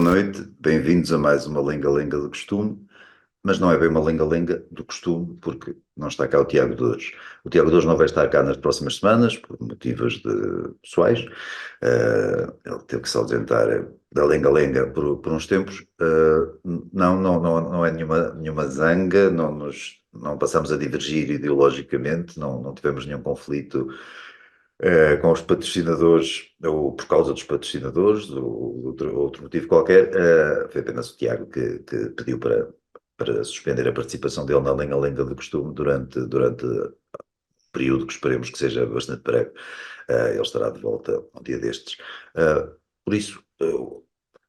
noite, bem-vindos a mais uma Lenga-Lenga do costume, mas não é bem uma Lenga-Lenga do costume, porque não está cá o Tiago de hoje. O Tiago de hoje não vai estar cá nas próximas semanas, por motivos pessoais. Ele teve que se ausentar da Lenga-Lenga por uns tempos. Não é nenhuma zanga, não passamos a divergir ideologicamente, não tivemos nenhum conflito com os patrocinadores, ou por causa dos patrocinadores, ou outro motivo qualquer. Foi apenas o Tiago que pediu para suspender a participação dele na lenga-lenga do costume durante um período que esperemos que seja bastante breve. Ele estará de volta um dia destes. Por isso,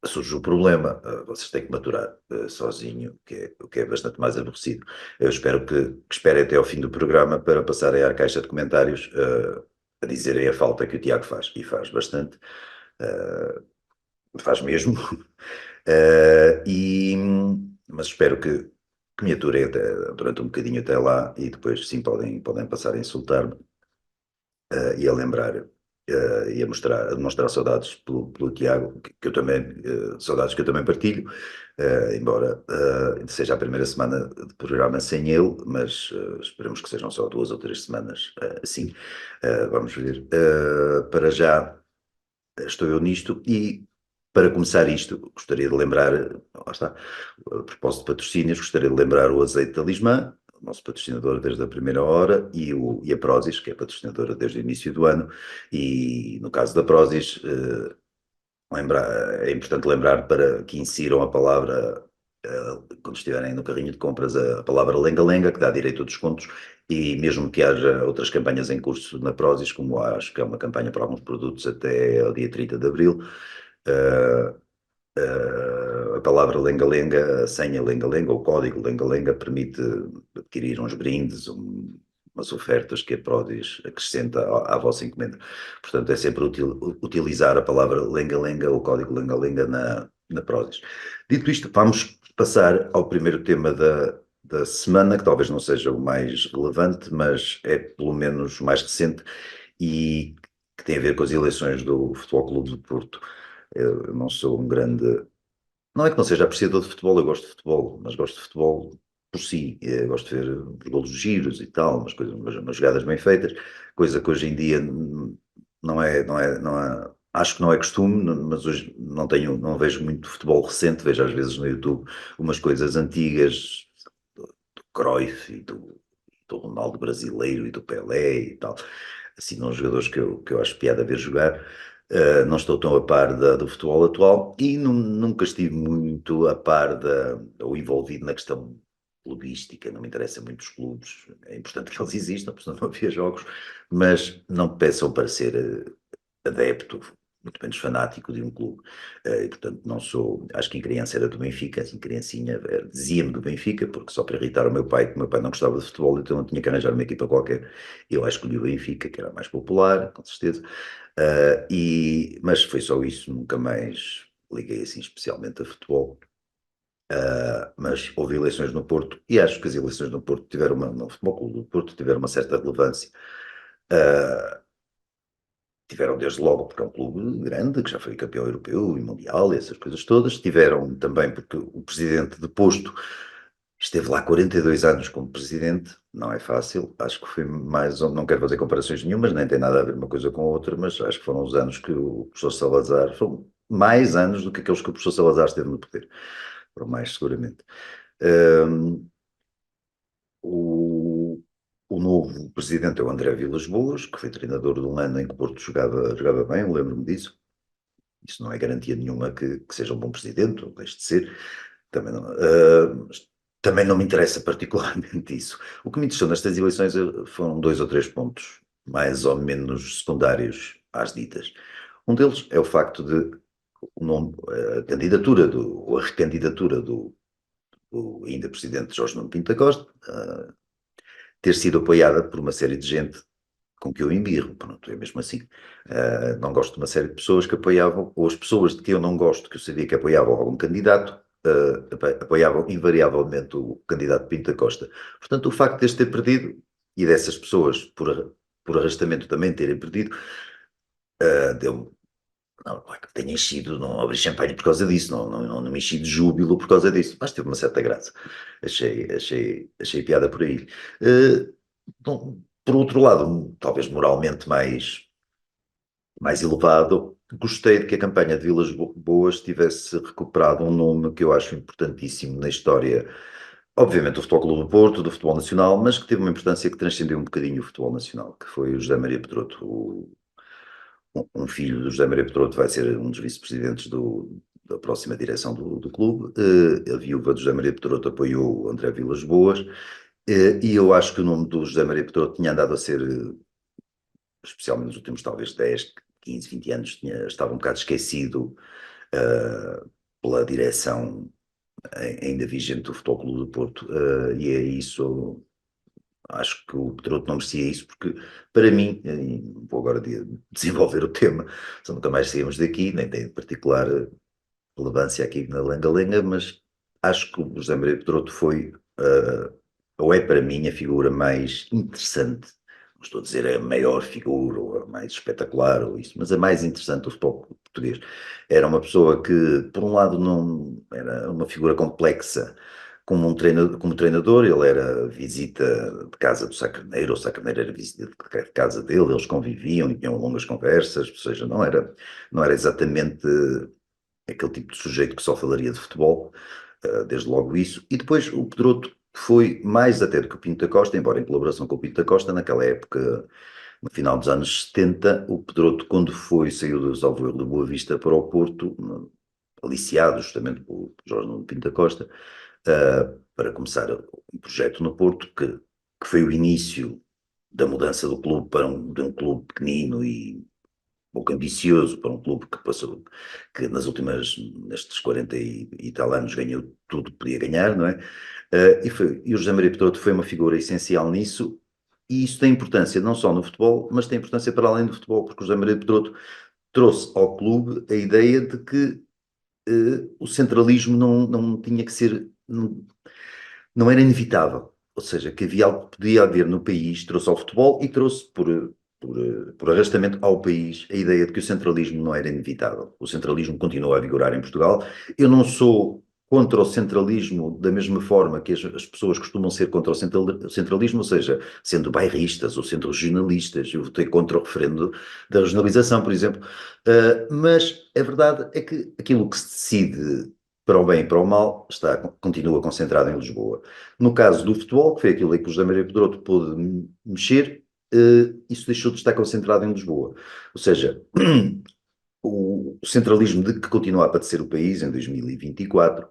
surge o problema, vocês têm que maturar sozinho, o que é bastante mais aborrecido. Eu espero que esperem até ao fim do programa para passarem à caixa de comentários a dizerem a falta que o Tiago faz, e faz bastante, faz mesmo. Mas espero que me aturem durante um bocadinho até lá, e depois sim podem passar a insultar-me e a lembrar e a demonstrar saudades pelo Tiago, que eu também, saudades que eu também partilho, embora seja a primeira semana de programa sem ele, mas esperemos que sejam só 2 ou 3 semanas assim. Vamos ver. Para já estou eu nisto e para começar isto, gostaria de lembrar, lá está, a propósito de patrocínios, gostaria de lembrar o Azeite Talismã, o nosso patrocinador desde a primeira hora, e a Prozis, que é patrocinadora desde o início do ano, e no caso da Prozis, é importante lembrar para que insiram a palavra, quando estiverem no carrinho de compras, a palavra lenga-lenga, que dá direito a descontos, e mesmo que haja outras campanhas em curso na Prozis, como acho que é uma campanha para alguns produtos até ao dia 30 de Abril, uh, a palavra lenga-lenga, a senha lenga-lenga, o código lenga-lenga permite adquirir uns brindes, umas ofertas que a Prozis acrescenta à vossa encomenda. Portanto, é sempre útil utilizar a palavra lenga-lenga, o código lenga-lenga na Prozis. Dito isto, vamos passar ao primeiro tema da semana, que talvez não seja o mais relevante, mas é pelo menos o mais recente e que tem a ver com as eleições do Futebol Clube do Porto. Eu não sou um grande. Não é que não seja apreciador de futebol, eu gosto de futebol, mas gosto de futebol por si. Gosto de ver os golos giros e tal, umas jogadas bem feitas, coisa que hoje em dia acho que não é costume, mas hoje não vejo muito futebol recente, vejo às vezes no YouTube umas coisas antigas do Cruyff e do Ronaldo brasileiro e do Pelé e tal, assim, uns jogadores que eu acho piada a ver jogar. Não estou tão a par do futebol atual e nunca estive muito a par ou envolvido na questão clubística, não me interessa muito os clubes, é importante que eles existam, porque senão não havia jogos, mas não me peçam para ser adepto, muito menos fanático de um clube. E portanto não sou, acho que em criança era do Benfica, assim criancinha dizia-me do Benfica, porque só para irritar o meu pai, que o meu pai não gostava de futebol, então eu tinha que arranjar uma equipa qualquer. Eu acho que escolhi o Benfica, que era mais popular, com certeza. Mas foi só isso, nunca mais liguei assim especialmente a futebol. Mas houve eleições no Porto e acho que as eleições no Porto no Futebol Clube do Porto tiveram uma certa relevância. Uh, Tiveram desde logo porque é um clube grande, que já foi campeão europeu e mundial e essas coisas todas. Tiveram também porque o presidente deposto esteve lá 42 anos como presidente, não é fácil. Acho que foi mais, não quero fazer comparações nenhumas, nem tem nada a ver uma coisa com a outra, mas acho que foram os anos que o professor Salazar, foram mais anos do que aqueles que o professor Salazar esteve no poder. Foram mais, seguramente. Um, o, o novo presidente é o André Vilas-Boas, que foi treinador de um ano em que o Porto jogava bem, lembro-me disso. Isso não é garantia nenhuma que seja um bom presidente, ou deixe de ser. Também não me interessa particularmente isso. O que me interessou nestas eleições foram 2 ou 3 pontos, mais ou menos secundários às ditas. Um deles é o facto de a candidatura ou a recandidatura do ainda presidente Jorge Nuno Pinto da Costa ter sido apoiada por uma série de gente com que eu embirro, pronto, é mesmo assim. Não gosto de uma série de pessoas que apoiavam, ou as pessoas de que eu não gosto, que eu sabia que apoiavam algum candidato, apoiavam invariavelmente o candidato Pinto da Costa. Portanto, o facto de este ter perdido, e dessas pessoas, por arrastamento, também terem perdido, deu-me Não, claro que tenha enchido, não abri champanhe por causa disso, não me enchi de júbilo por causa disso, mas teve uma certa graça. Achei piada por aí. Bom, por outro lado, talvez moralmente mais elevado, gostei de que a campanha de Vilas Boas tivesse recuperado um nome que eu acho importantíssimo na história, obviamente do Futebol Clube do Porto, do futebol nacional, mas que teve uma importância que transcendeu um bocadinho o futebol nacional, que foi o José Maria Pedroto, um filho do José Maria Pedroto vai ser um dos vice-presidentes da próxima direção do clube. A viúva do José Maria Pedroto apoiou o André Vilas Boas, e eu acho que o nome do José Maria Pedroto tinha andado a ser, especialmente nos últimos talvez 10, 15, 20 anos, estava um bocado esquecido pela direção ainda vigente do Futebol Clube do Porto, e é isso. Acho que o Pedroto não merecia isso, porque, para mim, vou agora desenvolver o tema, só nunca mais saímos daqui, nem tem particular relevância aqui na Lenga-Lenga, mas acho que o José Maria Pedroto foi, ou é para mim, a figura mais interessante. Não estou a dizer a maior figura, ou a mais espetacular, ou isso, mas a mais interessante do futebol português. Era uma pessoa que, por um lado, não era uma figura complexa como treinador, ele era visita de casa do Sacarneiro, o Sacarneiro era visita de casa dele, eles conviviam e tinham longas conversas, ou seja, não era exatamente aquele tipo de sujeito que só falaria de futebol, desde logo isso. E depois o Pedroto foi mais até do que o Pinto da Costa, embora em colaboração com o Pinto da Costa, naquela época, no final dos anos 70, o Pedroto, quando saiu do Salvoeu de Boa Vista para o Porto, aliciado justamente por Jorge Nuno Pinto da Costa, para começar um projeto no Porto, que foi o início da mudança do clube de um clube pequenino e pouco ambicioso, para um clube que passou, que nestes 40 e tal anos ganhou tudo que podia ganhar, não é? E o José Maria Pedroto foi uma figura essencial nisso, e isso tem importância não só no futebol, mas tem importância para além do futebol, porque o José Maria Pedroto trouxe ao clube a ideia de que o centralismo não tinha que ser, não era inevitável. Ou seja, que havia algo que podia haver no país, trouxe ao futebol e trouxe por arrastamento ao país a ideia de que o centralismo não era inevitável. O centralismo continua a vigorar em Portugal. Eu não sou contra o centralismo da mesma forma que as pessoas costumam ser contra o centralismo, ou seja, sendo bairristas ou sendo regionalistas. Eu votei contra o referendo da regionalização, por exemplo. Mas a verdade é que aquilo que se decide para o bem e para o mal, continua concentrado em Lisboa. No caso do futebol, que foi aquilo em que o José Maria Pedroto pôde mexer, isso deixou de estar concentrado em Lisboa. Ou seja, o centralismo de que continua a padecer o país em 2024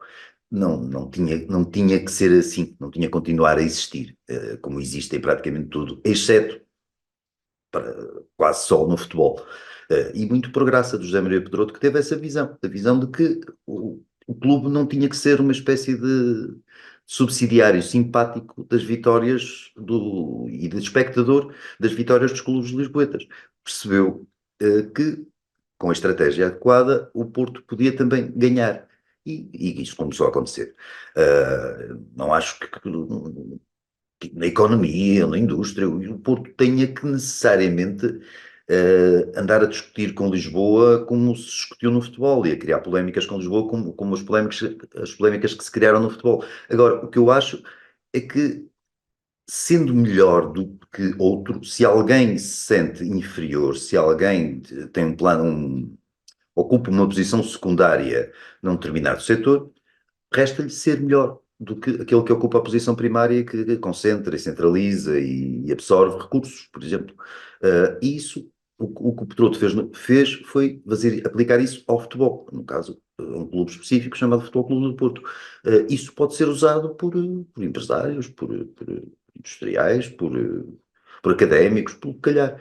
não tinha que ser assim, não tinha que continuar a existir, como existe em praticamente tudo, exceto quase só no futebol. E muito por graça do José Maria Pedroto, que teve essa visão, a visão de que o clube não tinha que ser uma espécie de subsidiário simpático das vitórias e de espectador das vitórias dos clubes lisboetas. Percebeu que, com a estratégia adequada, o Porto podia também ganhar. E isso começou a acontecer. Não acho que na economia, na indústria, o Porto tenha que necessariamente andar a discutir com Lisboa como se discutiu no futebol e a criar polémicas com Lisboa como as polémicas que se criaram no futebol. Agora, o que eu acho é que, sendo melhor do que outro, se alguém se sente inferior, se alguém tem um plano, ocupa uma posição secundária num determinado setor, resta-lhe ser melhor do que aquele que ocupa a posição primária, que concentra e centraliza e absorve recursos, por exemplo. E isso, o que o Pedroto fez foi aplicar isso ao futebol, no caso, a um clube específico chamado Futebol Clube do Porto. Isso pode ser usado por empresários, por industriais, por académicos, por calhar.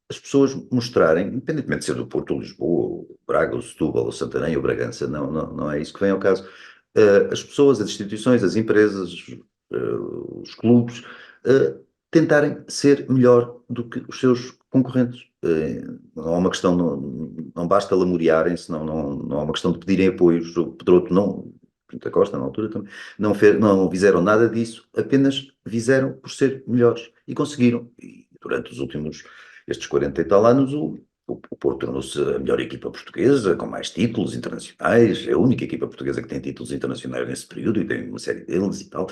As pessoas mostrarem, independentemente de ser do Porto, ou Lisboa, ou Braga, ou Setúbal, ou Santarém, ou Bragança, não é isso que vem ao caso. As pessoas, as instituições, as empresas, os clubes, tentarem ser melhor do que os seus concorrentes. Não é uma questão, não basta lamuriarem-se, não é uma questão de pedirem apoios. O Pedroto não, Pinto da Costa, na altura também, não fizeram nada disso, apenas fizeram por ser melhores. E conseguiram. E durante estes 40 e tal anos, o Porto tornou-se a melhor equipa portuguesa, com mais títulos internacionais, é a única equipa portuguesa que tem títulos internacionais nesse período e tem uma série deles e tal.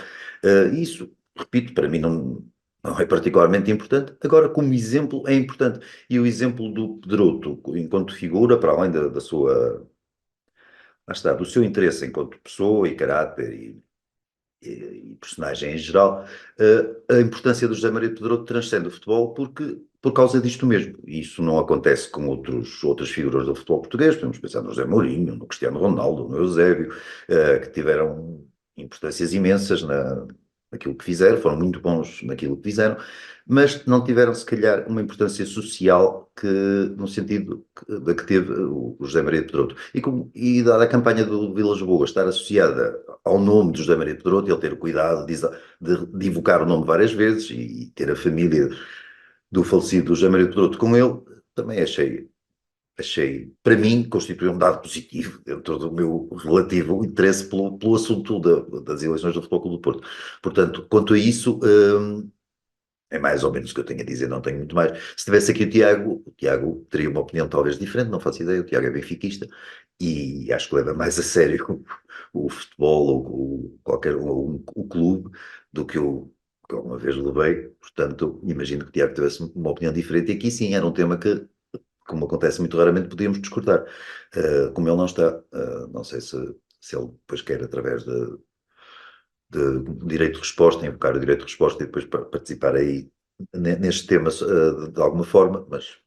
Isso, repito, para mim não é particularmente importante. Agora, como exemplo, é importante. E o exemplo do Pedroto, enquanto figura, para além da sua, lá está, do seu interesse enquanto pessoa e caráter e personagem em geral, a importância do José Maria Pedroto transcende o futebol por causa disto mesmo. E isso não acontece com outras figuras do futebol português, podemos pensar no José Mourinho, no Cristiano Ronaldo, no Eusébio, que tiveram importâncias imensas naquilo que fizeram, foram muito bons naquilo que fizeram, mas não tiveram, se calhar, uma importância social no sentido da que teve o José Maria Pedroto. E dada a campanha do Vilas Boas estar associada ao nome de José Maria Pedroto, ele ter o cuidado de evocar o nome várias vezes e ter a família do falecido José Maria Pedroto com ele, também achei, para mim, constitui um dado positivo dentro do meu relativo interesse pelo assunto das eleições do Futebol Clube do Porto. Portanto, quanto a isso, é mais ou menos o que eu tenho a dizer, não tenho muito mais. Se tivesse aqui o Tiago teria uma opinião talvez diferente, não faço ideia, o Tiago é benfiquista e acho que leva mais a sério o futebol ou o clube do que eu que alguma vez levei, portanto imagino que o Tiago tivesse uma opinião diferente e aqui sim era um tema que, como acontece muito raramente, podíamos discordar. Como ele não está, não sei se ele depois quer através de direito de resposta, invocar o direito de resposta e depois participar aí neste tema de alguma forma, mas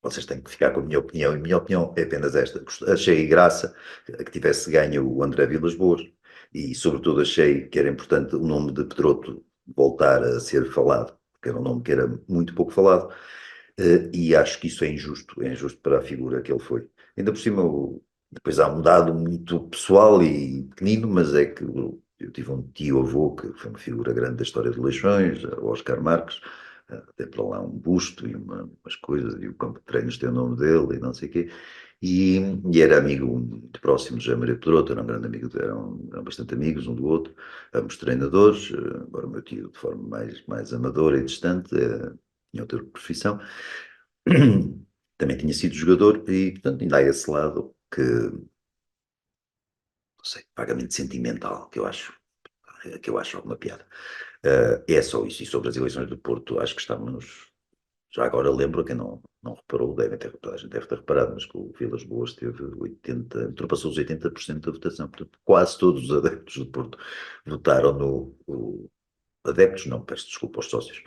vocês têm que ficar com a minha opinião, e a minha opinião é apenas esta. Achei graça que tivesse ganho o André Vilas Boas e, sobretudo, achei que era importante o nome de Pedroto voltar a ser falado, porque era um nome que era muito pouco falado, e acho que isso é injusto para a figura que ele foi. Ainda por cima, depois há um dado muito pessoal e pequenino, mas é que eu tive um tio-avô que foi uma figura grande da história de Leixões, o Oscar Marques, tem para lá um busto e umas coisas, e o campo de treinos tem o nome dele e não sei o quê, e, e era amigo muito próximo de José Maria Pedroto, era um grande amigo, eram bastante amigos um do outro, ambos treinadores, agora o meu tio de forma mais amadora e distante, tinha outra profissão, também tinha sido jogador e, portanto, ainda há esse lado que, não sei, vagamente sentimental, que eu acho alguma piada. É só isso. E sobre as eleições do Porto, acho que estamos. Já agora lembro, quem não reparou, toda a gente deve ter reparado, mas que o Vilas Boas teve 80, ultrapassou os 80% da votação. Portanto, quase todos os adeptos do Porto votaram adeptos, não, peço desculpa aos sócios,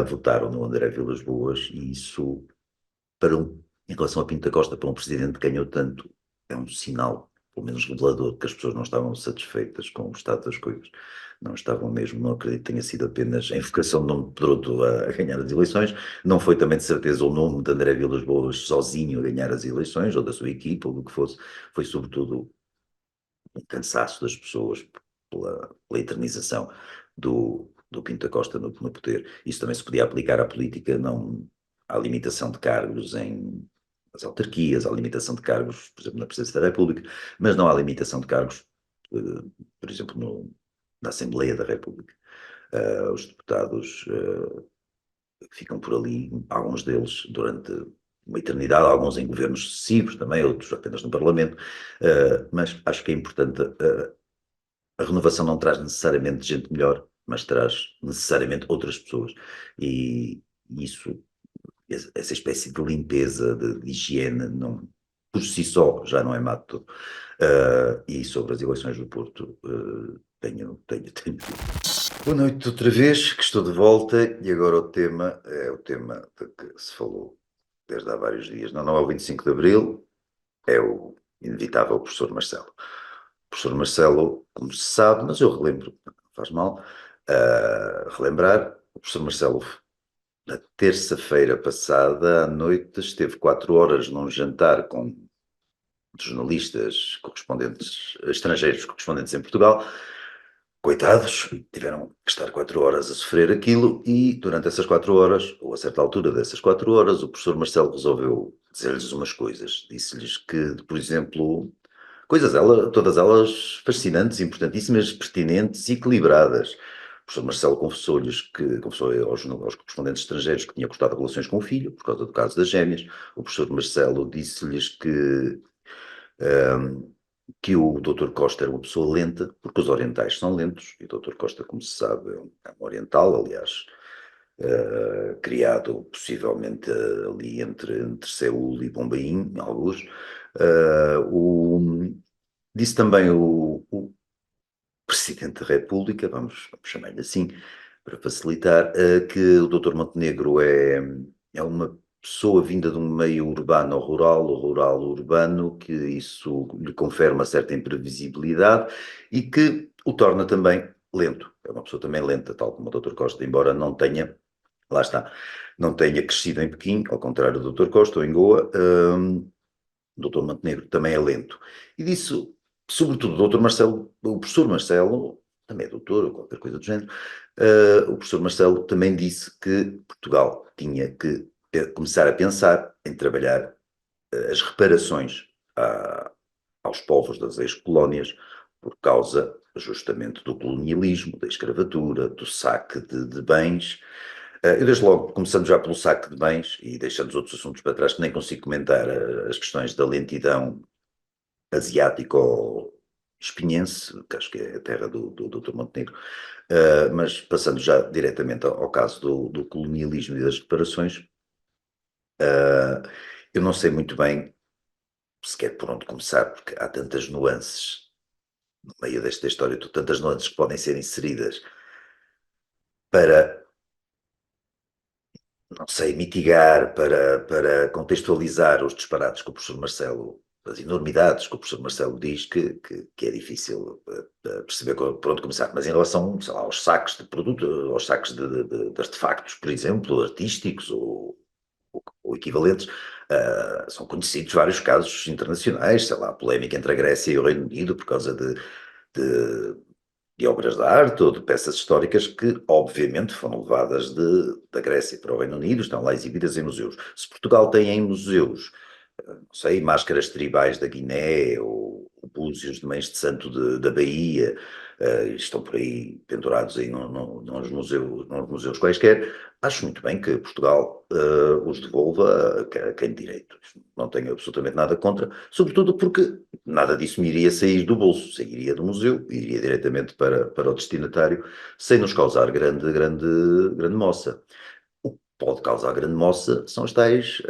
votaram no André Vilas Boas e isso em relação a Pinto da Costa, para um presidente que ganhou tanto, é um sinal, pelo menos revelador, que as pessoas não estavam satisfeitas com o estado das coisas. Não estavam mesmo, não acredito que tenha sido apenas a invocação de nome de Pedroto a ganhar as eleições, não foi também de certeza o nome de André Vilas Boas sozinho a ganhar as eleições, ou da sua equipa, ou do que fosse, foi sobretudo um cansaço das pessoas pela eternização do Pinto da Costa no poder. Isso também se podia aplicar à política, não à limitação de cargos nas autarquias, à limitação de cargos, por exemplo, na Presidência da República, mas não à limitação de cargos, por exemplo, na Assembleia da República. Os deputados ficam por ali, alguns deles durante uma eternidade, alguns em governos sucessivos também, outros apenas no Parlamento, mas acho que é importante a renovação não traz necessariamente gente melhor, mas traz necessariamente outras pessoas. E isso, essa espécie de limpeza, de higiene, não, por si só já não é má de todo. E sobre as eleições do Porto, tenho. Boa noite outra vez, que estou de volta e agora o tema é o tema de que se falou desde há vários dias. Não é o 25 de Abril, é o inevitável professor Marcelo. O professor Marcelo, como se sabe, mas eu relembro, não faz mal, relembrar, o professor Marcelo, na terça-feira passada, à noite, esteve 4 horas num jantar com jornalistas correspondentes, estrangeiros correspondentes em Portugal. Coitados, tiveram que estar 4 horas a sofrer aquilo e durante essas 4 horas, ou a certa altura dessas 4 horas, o professor Marcelo resolveu dizer-lhes umas coisas. Disse-lhes que, por exemplo, todas elas fascinantes, importantíssimas, pertinentes e equilibradas. professor Marcelo confessou aos correspondentes estrangeiros que tinha cortado relações com o filho, por causa do caso das gêmeas. O professor Marcelo disse-lhes que o Dr. Costa era uma pessoa lenta, porque os orientais são lentos, e o Dr. Costa, como se sabe, é um oriental, aliás, criado possivelmente ali entre Seul e Bombaim, alguns. Disse também o Presidente da República, vamos chamar-lhe assim, para facilitar, que o Dr. Montenegro é uma pessoa vinda de um meio urbano rural, ou rural urbano, que isso lhe confere uma certa imprevisibilidade e que o torna também lento. É uma pessoa também lenta, tal como o Dr. Costa, embora não tenha, lá está, não tenha crescido em Pequim, ao contrário do Dr. Costa ou em Goa, o Dr. Montenegro também é lento. E disso, sobretudo, o Dr. Marcelo, o professor Marcelo, também é doutor, ou qualquer coisa do género, o professor Marcelo também disse que Portugal tinha que começar a pensar em trabalhar as reparações aos povos das ex-colónias por causa justamente do colonialismo, da escravatura, do saque de bens. Eu desde logo, começando já pelo saque de bens e deixando os outros assuntos para trás, que nem consigo comentar as questões da lentidão asiático-espinhense, que acho que é a terra do Dr. Montenegro, mas passando já diretamente ao caso do colonialismo e das reparações, eu não sei muito bem sequer por onde começar, porque há tantas nuances no meio desta história, tantas nuances que podem ser inseridas para, não sei, mitigar, para contextualizar os disparates que o professor Marcelo, as enormidades que o professor Marcelo diz, que é difícil perceber por onde começar. Mas em relação, sei lá, aos saques de produto, aos saques de artefactos, por exemplo, artísticos ou equivalentes, são conhecidos vários casos internacionais, sei lá, a polémica entre a Grécia e o Reino Unido por causa de de obras de arte ou de peças históricas que, obviamente, foram levadas da Grécia para o Reino Unido, estão lá exibidas em museus. Se Portugal tem em museus, não sei, máscaras tribais da Guiné ou búzios de mães de santo da Bahia, estão por aí pendurados aí nos museus quaisquer, acho muito bem que Portugal os devolva a quem de direito. Não tenho absolutamente nada contra, sobretudo porque nada disso me iria sair do bolso, sairia do museu e iria diretamente para o destinatário, sem nos causar grande moça. O que pode causar grande moça são as tais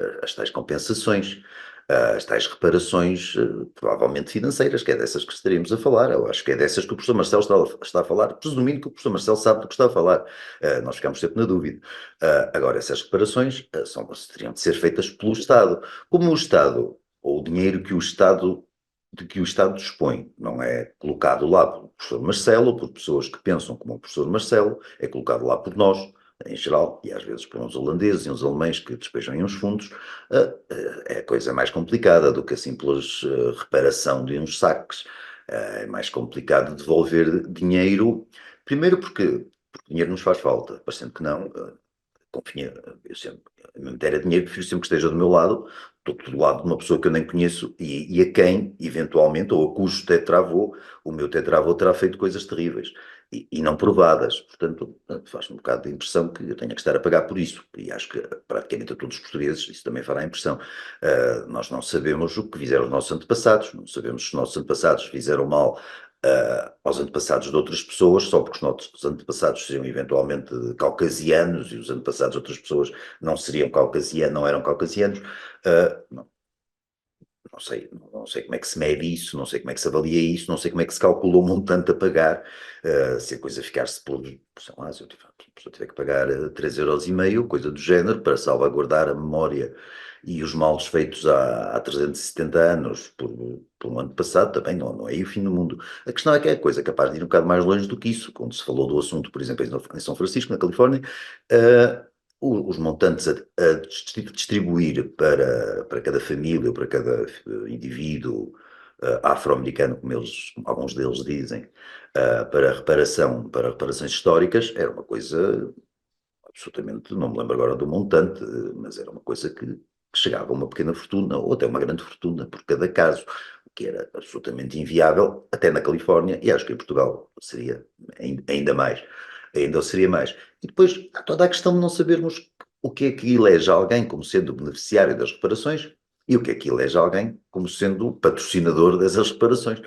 compensações, as tais reparações, provavelmente financeiras, que é dessas que estaríamos a falar. Eu acho que é dessas que o professor Marcelo está a falar, presumindo que o professor Marcelo sabe do que está a falar. Nós ficamos sempre na dúvida. Agora, essas reparações teriam de ser feitas pelo Estado. Como o Estado, ou o dinheiro de que o Estado dispõe, não é colocado lá pelo professor Marcelo, ou por pessoas que pensam como o professor Marcelo, é colocado lá por nós, em geral, e às vezes por uns holandeses e uns alemães que despejam em uns fundos, é a coisa mais complicada do que a simples reparação de uns saques. É mais complicado devolver dinheiro, primeiro porque dinheiro nos faz falta, parecendo que não, confia, eu sempre, em matéria de dinheiro, prefiro sempre que esteja do meu lado, do lado de uma pessoa que eu nem conheço e a quem, eventualmente, ou a cujo tetravô, o meu tetravô terá feito coisas terríveis e não provadas. Portanto, faz-me um bocado de impressão que eu tenha que estar a pagar por isso. E acho que praticamente a todos os portugueses isso também fará impressão. Nós não sabemos o que fizeram os nossos antepassados, não sabemos se os nossos antepassados fizeram mal aos antepassados de outras pessoas, só porque os nossos antepassados seriam eventualmente caucasianos e os antepassados de outras pessoas não seriam caucasianos, não eram caucasianos. Não, não sei como é que se mede isso, não sei como é que se avalia isso, não sei como é que se calcula o montante a pagar, se a coisa ficar-se por, sei lá, se a pessoa tiver que pagar 3,5 €, coisa do género, para salvaguardar a memória e os males feitos há 370 anos por um ano passado, também não é aí o fim do mundo. A questão é que é a coisa capaz de ir um bocado mais longe do que isso, quando se falou do assunto, por exemplo, em São Francisco, na Califórnia, uh, os montantes a distribuir para cada família ou para cada indivíduo afro-americano, como alguns deles dizem, para reparações históricas, era uma coisa absolutamente, não me lembro agora do montante, mas era uma coisa que chegava a uma pequena fortuna ou até uma grande fortuna por cada caso, o que era absolutamente inviável, até na Califórnia, e acho que em Portugal seria ainda mais. ainda seria mais. E depois há toda a questão de não sabermos o que é que elege alguém como sendo o beneficiário das reparações e o que é que elege alguém como sendo o patrocinador dessas reparações.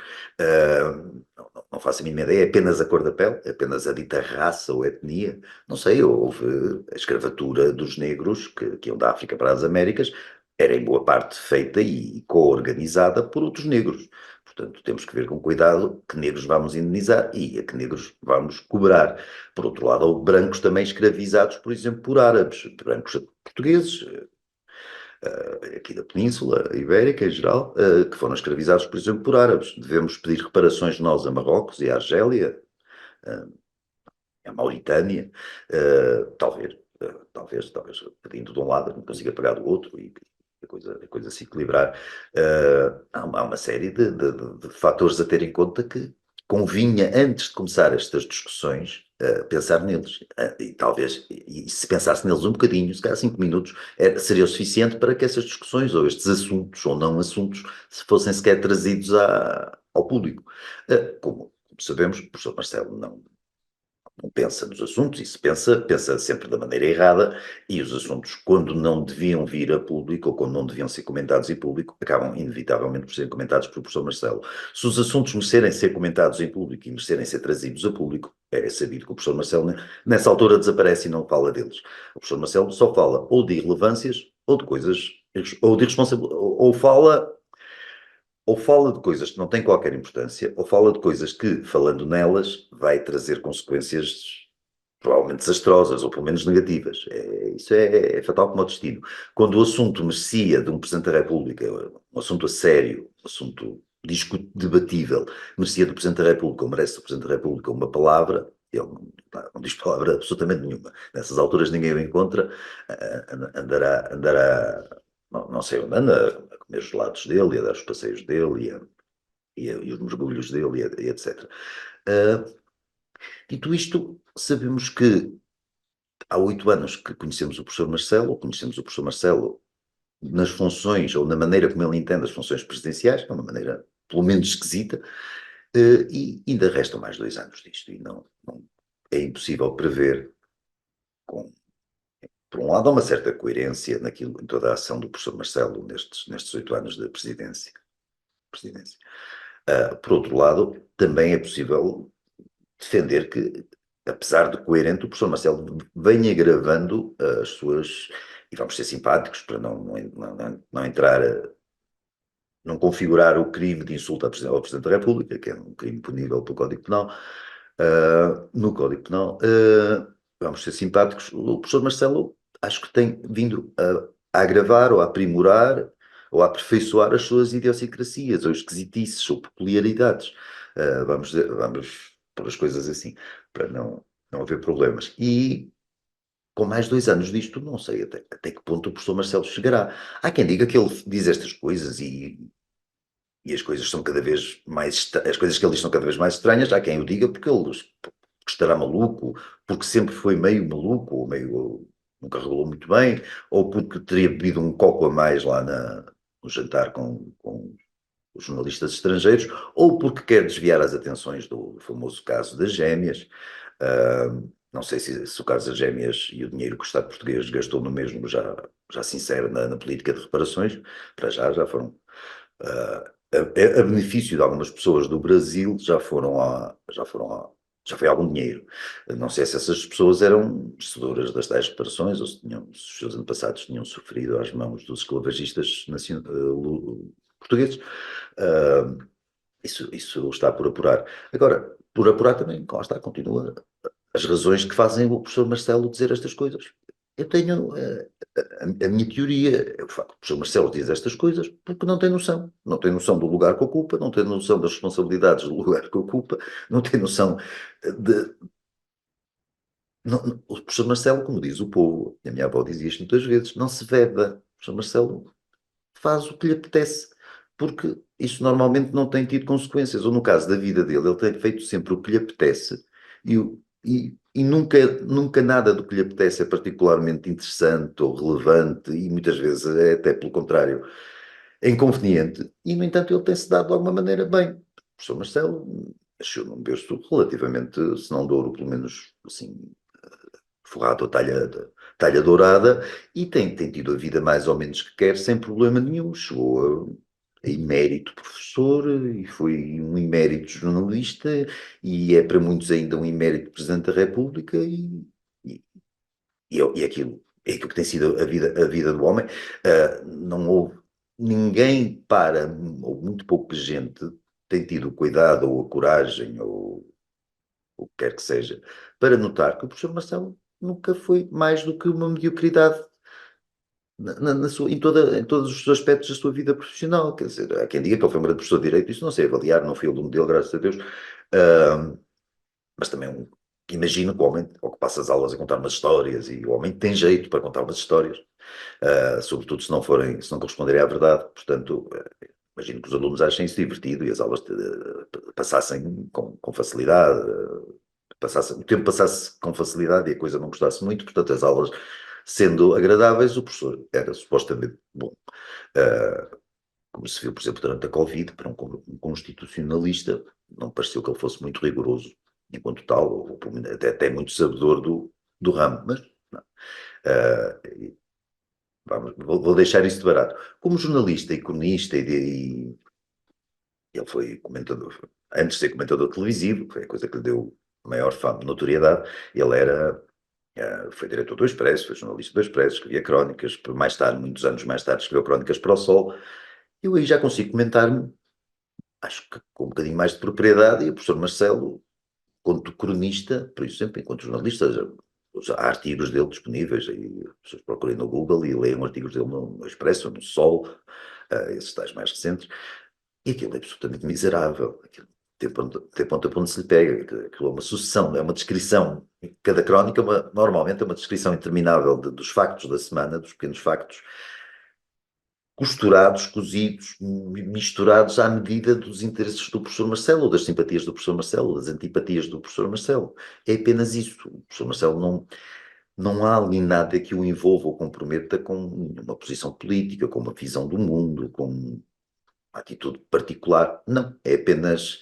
Não faço a mínima ideia, é apenas a cor da pele, é apenas a dita raça ou etnia. Não sei, houve a escravatura dos negros que iam da África para as Américas, era em boa parte feita e co-organizada por outros negros. Portanto, temos que ver com cuidado que negros vamos indenizar e a que negros vamos cobrar. Por outro lado, houve brancos também escravizados, por exemplo, por árabes, brancos portugueses, aqui da Península Ibérica em geral, que foram escravizados, por exemplo, por árabes. Devemos pedir reparações nós a Marrocos e à Argélia, a Mauritânia, talvez, pedindo de um lado, não consiga pagar do outro e a coisa se equilibrar. Há uma série de fatores a ter em conta que convinha, antes de começar estas discussões, pensar neles. E talvez, e se pensasse neles um bocadinho, se calhar 5 minutos, seria o suficiente para que essas discussões, ou estes assuntos, ou não assuntos, se fossem sequer trazidos ao público. Como sabemos, o professor Marcelo não pensa nos assuntos, e se pensa, pensa sempre da maneira errada, e os assuntos, quando não deviam vir a público, ou quando não deviam ser comentados em público, acabam inevitavelmente por serem comentados pelo professor Marcelo. Se os assuntos merecerem ser comentados em público e merecerem ser trazidos a público, é sabido que o professor Marcelo, nessa altura, desaparece e não fala deles. O professor Marcelo só fala ou de irrelevâncias, ou de coisas, ou de responsabilidade, ou fala de coisas que não têm qualquer importância, ou fala de coisas que, falando nelas, vai trazer consequências provavelmente desastrosas, ou pelo menos negativas. Isso é fatal como o destino. Quando o assunto merecia de um Presidente da República, um assunto a sério, um assunto debatível, merecia do Presidente da República, ou merece do Presidente da República uma palavra, ele não diz palavra absolutamente nenhuma. Nessas alturas ninguém o encontra, andará, não sei onde anda, a comer os gelados dele, a dar os passeios dele, e os mergulhos dele, e etc. Dito isto, sabemos que há 8 anos que conhecemos o professor Marcelo nas funções, ou na maneira como ele entende as funções presidenciais, é uma maneira pelo menos esquisita, e ainda restam mais 2 anos disto, e é impossível prever, com, por um lado, há uma certa coerência em toda a ação do professor Marcelo nestes 8 anos de presidência. Por outro lado, também é possível defender que, apesar de coerente, o professor Marcelo venha gravando as suas, e vamos ser simpáticos para não entrar, não configurar o crime de insulto ao Presidente da República, que é um crime punível pelo Código Penal, no Código Penal, vamos ser simpáticos, o professor Marcelo acho que tem vindo a agravar ou a aprimorar ou a aperfeiçoar as suas idiosincrasias, ou esquisitices, ou peculiaridades. Vamos pôr as coisas assim, para não haver problemas. E com mais 2 anos disto, não sei até que ponto o professor Marcelo chegará. Há quem diga que ele diz estas coisas e as coisas são cada vez mais, as coisas que ele diz são cada vez mais estranhas. Há quem o diga porque ele estará maluco, porque sempre foi meio maluco, ou meio, nunca revelou muito bem, ou porque teria bebido um copo a mais lá no jantar com os jornalistas estrangeiros, ou porque quer desviar as atenções do famoso caso das gêmeas. Não sei se o caso das gêmeas e o dinheiro que o Estado português gastou no mesmo já se insere na política de reparações. Para já foram, a benefício de algumas pessoas do Brasil, já foi algum dinheiro. Não sei se essas pessoas eram merecedoras das tais reparações, ou se os seus antepassados tinham sofrido às mãos dos esclavagistas portugueses. Isso está por apurar. Agora, por apurar também, lá está, continua as razões que fazem o professor Marcelo dizer estas coisas. Eu tenho a minha teoria, é o facto, o professor Marcelo diz estas coisas porque não tem noção. Não tem noção do lugar que ocupa, não tem noção das responsabilidades do lugar que ocupa, não tem noção de. O professor Marcelo, como diz o povo, e a minha avó dizia isto muitas vezes, não se veda. O professor Marcelo faz o que lhe apetece, porque isso normalmente não tem tido consequências. Ou no caso da vida dele, ele tem feito sempre o que lhe apetece e nunca nada do que lhe apetece é particularmente interessante ou relevante, e muitas vezes é até pelo contrário, é inconveniente, e no entanto ele tem-se dado de alguma maneira bem. O professor Marcelo nasceu num berço relativamente, se não de ouro, pelo menos assim, forrado a talha dourada, e tem tido a vida mais ou menos que quer, sem problema nenhum. Chegou a emérito professor, e foi um emérito jornalista, e é para muitos ainda um emérito Presidente da República, e, é aquilo que tem sido a vida do homem. Não houve ninguém ou muito pouca gente tem tido o cuidado ou a coragem, ou o que quer que seja, para notar que o professor Marcelo nunca foi mais do que uma mediocridade em todos os aspectos da sua vida profissional. Quer dizer, há quem diga que ele foi um grande professor de Direito, isso não sei avaliar, não fui aluno dele, graças a Deus. Ah, mas também imagino que o homem, ou que passa as aulas a contar umas histórias, e o homem tem jeito para contar umas histórias, sobretudo se não corresponderem à verdade. Portanto, imagino que os alunos achem isso divertido e as aulas passassem com facilidade, o tempo passasse com facilidade e a coisa não gostasse muito. Portanto, as aulas sendo agradáveis, o professor era supostamente bom. Uh, Como se viu, por exemplo, durante a Covid, para um constitucionalista, não pareceu que ele fosse muito rigoroso enquanto tal, ou até muito sabedor do ramo, mas não. Uh, vou deixar isso de barato. Como jornalista e cronista, e ele foi comentador, antes de ser comentador televisivo, que foi a coisa que lhe deu maior fama, notoriedade. Ele foi diretor do Expresso, foi jornalista do Expresso, escrevia crónicas, por mais tarde, muitos anos mais tarde, escreveu crónicas para o Sol. Eu aí já consigo comentar-me, acho que com um bocadinho mais de propriedade, e o professor Marcelo, enquanto cronista, por exemplo, enquanto jornalista, há artigos dele disponíveis, e as pessoas procurem no Google e leiam artigos dele no Expresso, no Sol, esses tais mais recentes, e aquilo é absolutamente miserável. Aquilo tem ponto a ponto se lhe pega. Aquilo é uma sucessão, é uma descrição. Cada crónica, normalmente, é uma descrição interminável dos factos da semana, dos pequenos factos, costurados, cozidos, misturados à medida dos interesses do professor Marcelo, ou das simpatias do professor Marcelo, das antipatias do professor Marcelo. É apenas isso. O professor Marcelo não há ali nada que o envolva ou comprometa com uma posição política, com uma visão do mundo, com uma atitude particular. Não, é apenas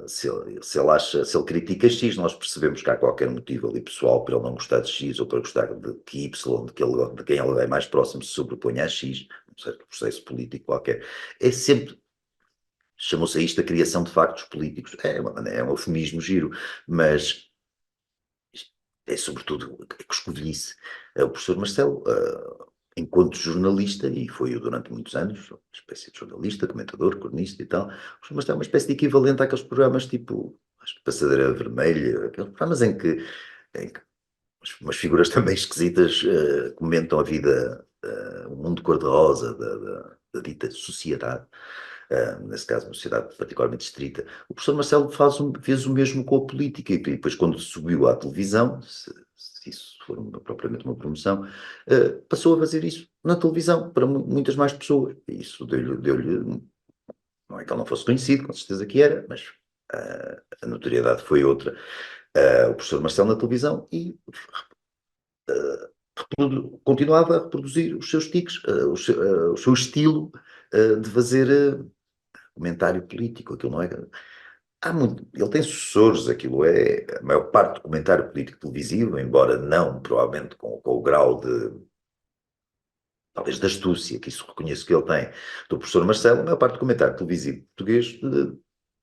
se ele critica X, nós percebemos que há qualquer motivo ali pessoal para ele não gostar de X, ou para gostar de que Y, de quem ele é mais próximo, se sobreponha a X, um certo processo político qualquer. É sempre, chamou-se a isto a criação de factos políticos. É um eufemismo giro, mas é sobretudo a coscovilhice. O professor Marcelo, enquanto jornalista, e foi durante muitos anos, uma espécie de jornalista, comentador, cronista e tal, o professor Marcelo é uma espécie de equivalente àqueles programas tipo, acho que Passadeira Vermelha, aqueles programas em que umas figuras também esquisitas comentam a vida, o mundo cor-de-rosa da dita sociedade. Nesse caso, uma sociedade particularmente estrita. O professor Marcelo fez o mesmo com a política, e depois, quando subiu à televisão, se isso for propriamente uma promoção, passou a fazer isso na televisão para muitas mais pessoas. E isso não é que ele não fosse conhecido, com certeza que era, mas a notoriedade foi outra. O professor Marcelo na televisão, e continuava a reproduzir os seus tiques, o seu estilo de fazer comentário político. Aquilo não é. Ele tem sucessores, aquilo é a maior parte do comentário político televisivo, embora não, provavelmente, com o grau talvez de astúcia, que isso reconheço que ele tem, do professor Marcelo. A maior parte do comentário televisivo português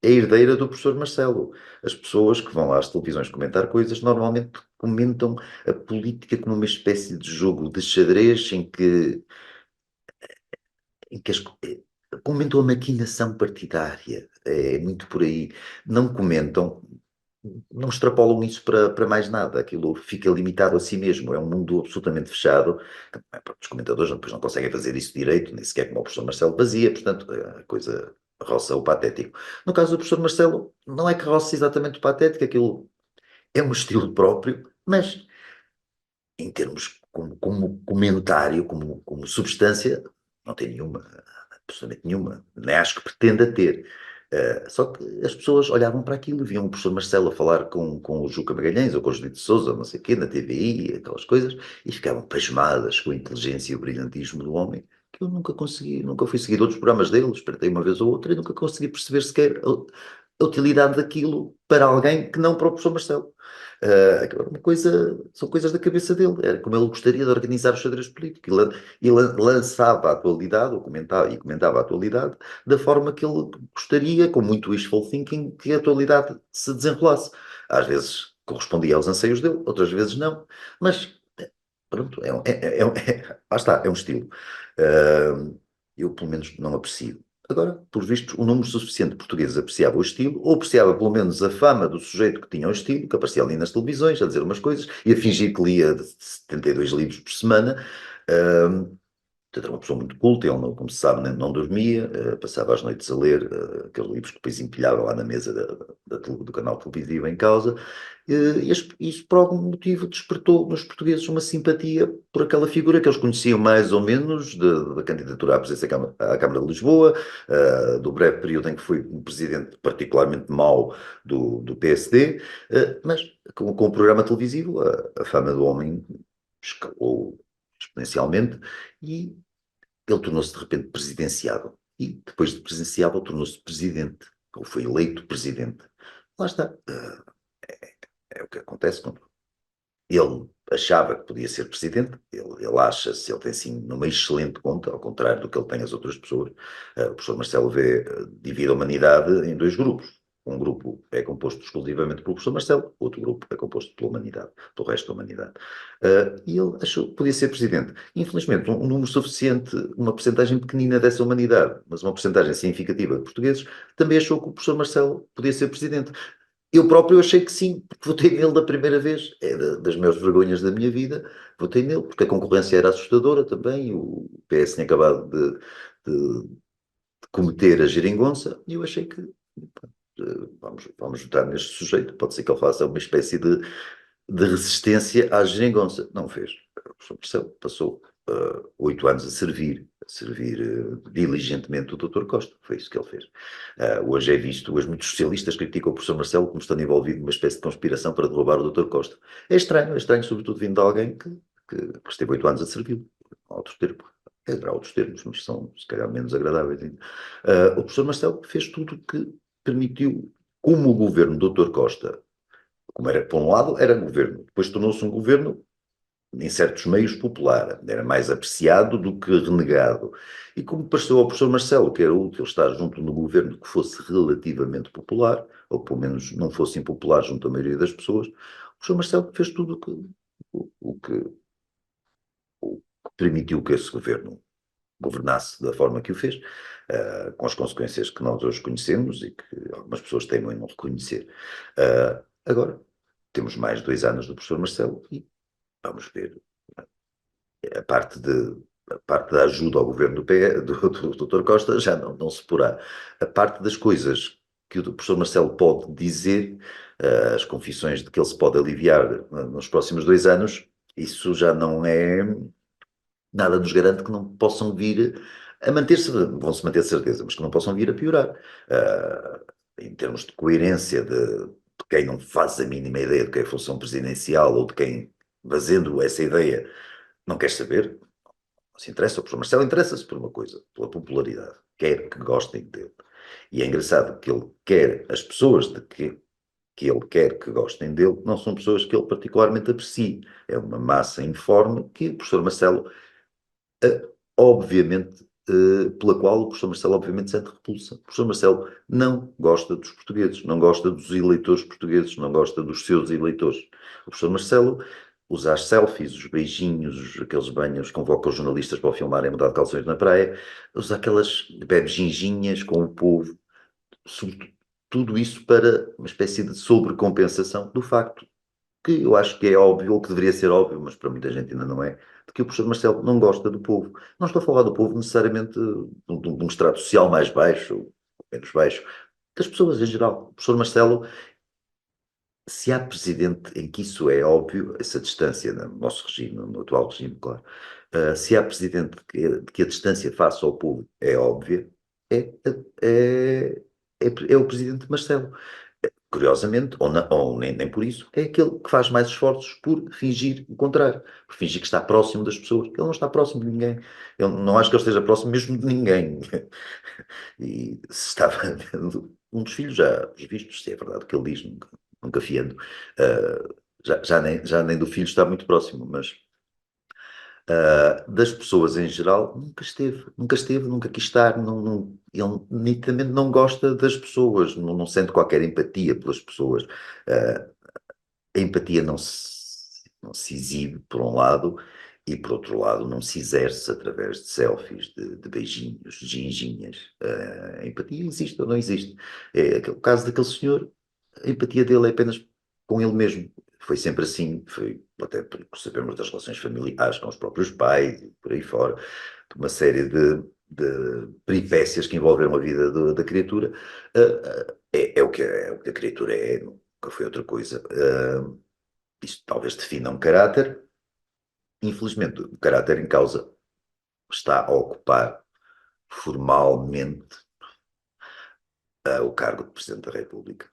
é herdeira do professor Marcelo. As pessoas que vão lá às televisões comentar coisas normalmente comentam a política como uma espécie de jogo de xadrez em que comentam a maquinação partidária. É muito por aí. Não comentam, não extrapolam isso para mais nada. Aquilo fica limitado a si mesmo. É um mundo absolutamente fechado. Os comentadores depois não conseguem fazer isso direito, nem sequer como o professor Marcelo fazia. Portanto, a coisa roça o patético. No caso do professor Marcelo, não é que roça exatamente o patético, aquilo é um estilo próprio, mas em termos como comentário, como substância, não tem nenhuma, absolutamente nenhuma, nem acho que pretenda ter. Só que as pessoas olhavam para aquilo e viam o professor Marcelo a falar com o Juca Magalhães ou com o Judito de Souza, não sei o quê, na TVI, aquelas coisas, e ficavam pasmadas com a inteligência e o brilhantismo do homem, que eu nunca consegui, nunca fui seguidor dos programas dele, espreitei uma vez ou outra e nunca consegui perceber sequer a utilidade daquilo para alguém que não para o professor Marcelo. Uma coisa, são coisas da cabeça dele, era como ele gostaria de organizar o xadrez político, e lançava a atualidade, ou comentava a atualidade, da forma que ele gostaria, com muito wishful thinking, que a atualidade se desenrolasse. Às vezes correspondia aos anseios dele, outras vezes não, mas pronto, lá está, é um estilo. Eu, pelo menos, não aprecio. Agora, por vistos, um número suficiente de portugueses apreciava o estilo, ou apreciava pelo menos a fama do sujeito que tinha o estilo, que aparecia ali nas televisões a dizer umas coisas e a fingir que lia 72 livros por semana. Portanto, era uma pessoa muito culta, ele, como se sabe, não dormia, passava as noites a ler aqueles livros que depois empilhava lá na mesa do canal televisivo em causa, e isso por algum motivo despertou nos portugueses uma simpatia por aquela figura que eles conheciam mais ou menos da candidatura à presidência à Câmara de Lisboa, do breve período em que foi um presidente particularmente mau do PSD, mas com o programa televisivo a fama do homem escalou exponencialmente e ele tornou-se de repente presidenciável. E depois de presidenciável tornou-se presidente, ou foi eleito presidente. Lá está. É o que acontece quando ele achava que podia ser presidente, ele acha-se, ele tem sim numa excelente conta, ao contrário do que ele tem as outras pessoas. O professor Marcelo vê, divide a humanidade em dois grupos. Um grupo é composto exclusivamente pelo professor Marcelo, outro grupo é composto pela humanidade, pelo resto da humanidade. E ele achou que podia ser presidente. Infelizmente, um número suficiente, uma percentagem pequenina dessa humanidade, mas uma percentagem significativa de portugueses, também achou que o professor Marcelo podia ser presidente. Eu próprio achei que sim, porque votei nele da primeira vez. É das maiores vergonhas da minha vida. Votei nele, porque a concorrência era assustadora também. O PS tinha acabado de cometer a geringonça e eu achei que vamos votar neste sujeito. Pode ser que ele faça uma espécie de resistência à geringonça. Não fez. O professor Marcelo passou 8 anos a servir diligentemente o Dr. Costa. Foi isso que ele fez. Hoje é visto, hoje muitos socialistas criticam o professor Marcelo como estando envolvido numa espécie de conspiração para derrubar o Dr. Costa. É estranho, sobretudo vindo de alguém que esteve 8 anos a servi-lo. Há outros termos. Haverá outros termos, mas são se calhar menos agradáveis ainda. O professor Marcelo fez tudo o que permitiu, como o governo do Dr. Costa, como era, por um lado, era governo, depois tornou-se um governo em certos meios popular, era mais apreciado do que renegado. E como pareceu ao professor Marcelo que era útil estar junto no governo que fosse relativamente popular, ou pelo menos não fosse impopular junto à maioria das pessoas, o professor Marcelo fez tudo o que permitiu que esse governo governasse da forma que o fez, com as consequências que nós hoje conhecemos e que algumas pessoas temem não reconhecer. Agora, temos mais 2 anos do professor Marcelo e vamos ver a parte da ajuda ao governo do Dr. Costa já não se porá. A parte das coisas que o professor Marcelo pode dizer, as confissões de que ele se pode aliviar nos próximos 2 anos, isso já não é. Nada nos garante que não possam vir a manter-se, vão-se manter de certeza, mas que não possam vir a piorar. Em termos de coerência de quem não faz a mínima ideia do que é a função presidencial ou de quem, fazendo essa ideia, não quer saber, não se interessa. O professor Marcelo interessa-se por uma coisa, pela popularidade, quer que gostem dele. E é engraçado que ele quer, as pessoas que ele quer que gostem dele, não são pessoas que ele particularmente aprecie. É uma massa informe que o professor Marcelo obviamente, pela qual o professor Marcelo obviamente sente repulsa. O professor Marcelo não gosta dos portugueses, não gosta dos eleitores portugueses, não gosta dos seus eleitores. O professor Marcelo usa as selfies, os beijinhos, aqueles banhos, convoca os jornalistas para o filmarem mudar de calções na praia, usa aquelas, bebe ginginhas com o povo, tudo isso para uma espécie de sobrecompensação do facto que eu acho que é óbvio, ou que deveria ser óbvio, mas para muita gente ainda não é, de que o professor Marcelo não gosta do povo. Não estou a falar do povo necessariamente de um extrato social mais baixo, ou menos baixo, das pessoas em geral. O professor Marcelo, se há presidente em que isso é óbvio, essa distância no nosso regime, no atual regime, claro, se há presidente que a distância face ao povo é óbvia, é, é, é o presidente Marcelo. Curiosamente, ou nem por isso, é aquele que faz mais esforços por fingir o contrário, por fingir que está próximo das pessoas. Ele não está próximo de ninguém. Eu não acho que ele esteja próximo mesmo de ninguém. E se estava vendo um dos filhos já, os vistos, se é verdade o que ele diz, nunca fiando, uh, já nem do filho está muito próximo, mas das pessoas em geral, nunca esteve, nunca quis estar, ele nitidamente não gosta das pessoas, não sente qualquer empatia pelas pessoas. A empatia não se exibe, por um lado, e por outro lado, não se exerce através de selfies, de beijinhos, de ginginhas. A empatia existe ou não existe. É aquele caso daquele senhor, a empatia dele é apenas com ele mesmo. Foi sempre assim, foi até porque sabemos das relações familiares com os próprios pais e por aí fora, de uma série de peripécias que envolveram a vida da criatura. É o que a criatura é, nunca foi outra coisa. Isto talvez defina um caráter. Infelizmente, o caráter em causa está a ocupar formalmente o cargo de Presidente da República,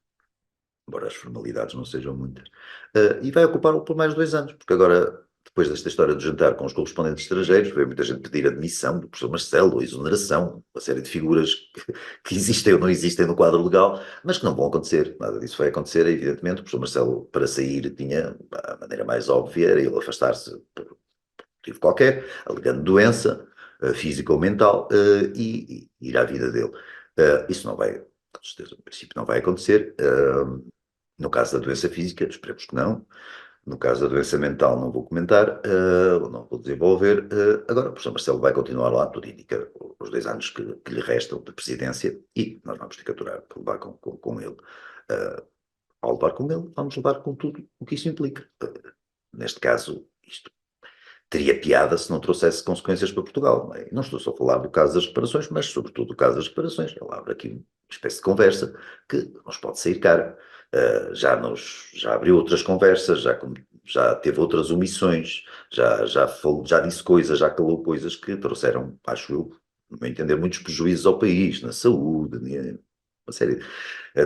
embora as formalidades não sejam muitas. E vai ocupá-lo por mais 2 anos, porque agora, depois desta história do jantar com os correspondentes estrangeiros, veio muita gente pedir admissão do professor Marcelo, exoneração, uma série de figuras que existem ou não existem no quadro legal, mas que não vão acontecer. Nada disso vai acontecer, evidentemente. O professor Marcelo, para sair, tinha a maneira mais óbvia, era ele afastar-se por motivo qualquer, alegando doença, física ou mental, e ir à vida dele. Isso não vai, com certeza, no princípio não vai acontecer. No caso da doença física, esperemos que não. No caso da doença mental, não vou comentar, não vou desenvolver. Agora, o professor Marcelo vai continuar lá, tudo indica os 2 anos que lhe restam de presidência e nós vamos ter que aturar, levar com ele. Ao levar com ele, vamos levar com tudo o que isso implica. Neste caso, isto teria piada se não trouxesse consequências para Portugal. Não é? Não estou só a falar do caso das reparações, mas sobretudo do caso das reparações. Ele abre aqui uma espécie de conversa que nos pode sair cara. Já abriu outras conversas, já teve outras omissões, já disse coisas, já calou coisas que trouxeram, acho eu, no meu entender, muitos prejuízos ao país, na saúde, uma série,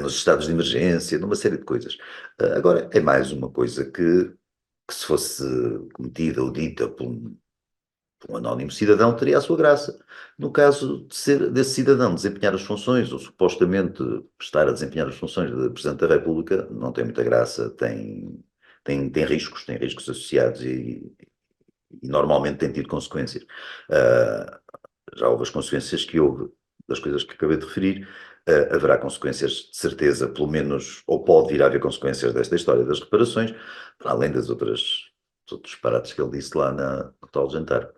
nos estados de emergência, numa série de coisas. Agora, é mais uma coisa que se fosse cometida ou dita por um anónimo cidadão, teria a sua graça. No caso de ser desse cidadão desempenhar as funções, ou supostamente estar a desempenhar as funções de Presidente da República, não tem muita graça, tem riscos associados e normalmente tem tido consequências. Uh, já houve as consequências que houve das coisas que acabei de referir, haverá consequências de certeza, pelo menos, ou pode vir a haver consequências desta história das reparações, para além dos outros disparates que ele disse lá no tal jantar.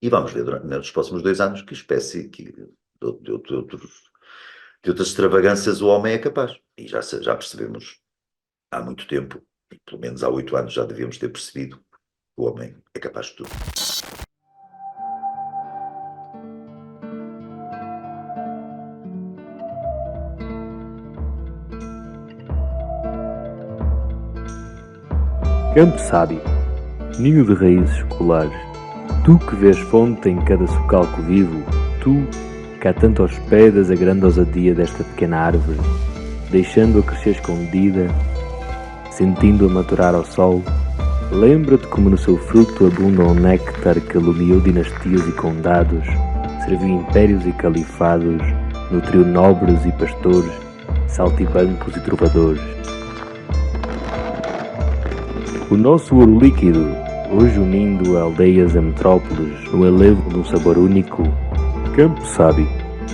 E vamos ver nos próximos 2 anos que espécie de outras extravagâncias o homem é capaz. E já percebemos há muito tempo, e pelo menos há 8 anos já devíamos ter percebido, que o homem é capaz de tudo. Campo sábio, ninho de raízes escolares, tu que vês fonte em cada socalco vivo, tu que há tanto hospedas a grande ousadia desta pequena árvore, deixando-a crescer escondida, sentindo-a maturar ao sol, lembra-te como no seu fruto abunda um néctar que alumiou dinastias e condados, serviu impérios e califados, nutriu nobres e pastores, saltibancos e trovadores. O nosso ouro líquido, hoje unindo aldeias a metrópoles no elevo de um sabor único, campo sábio,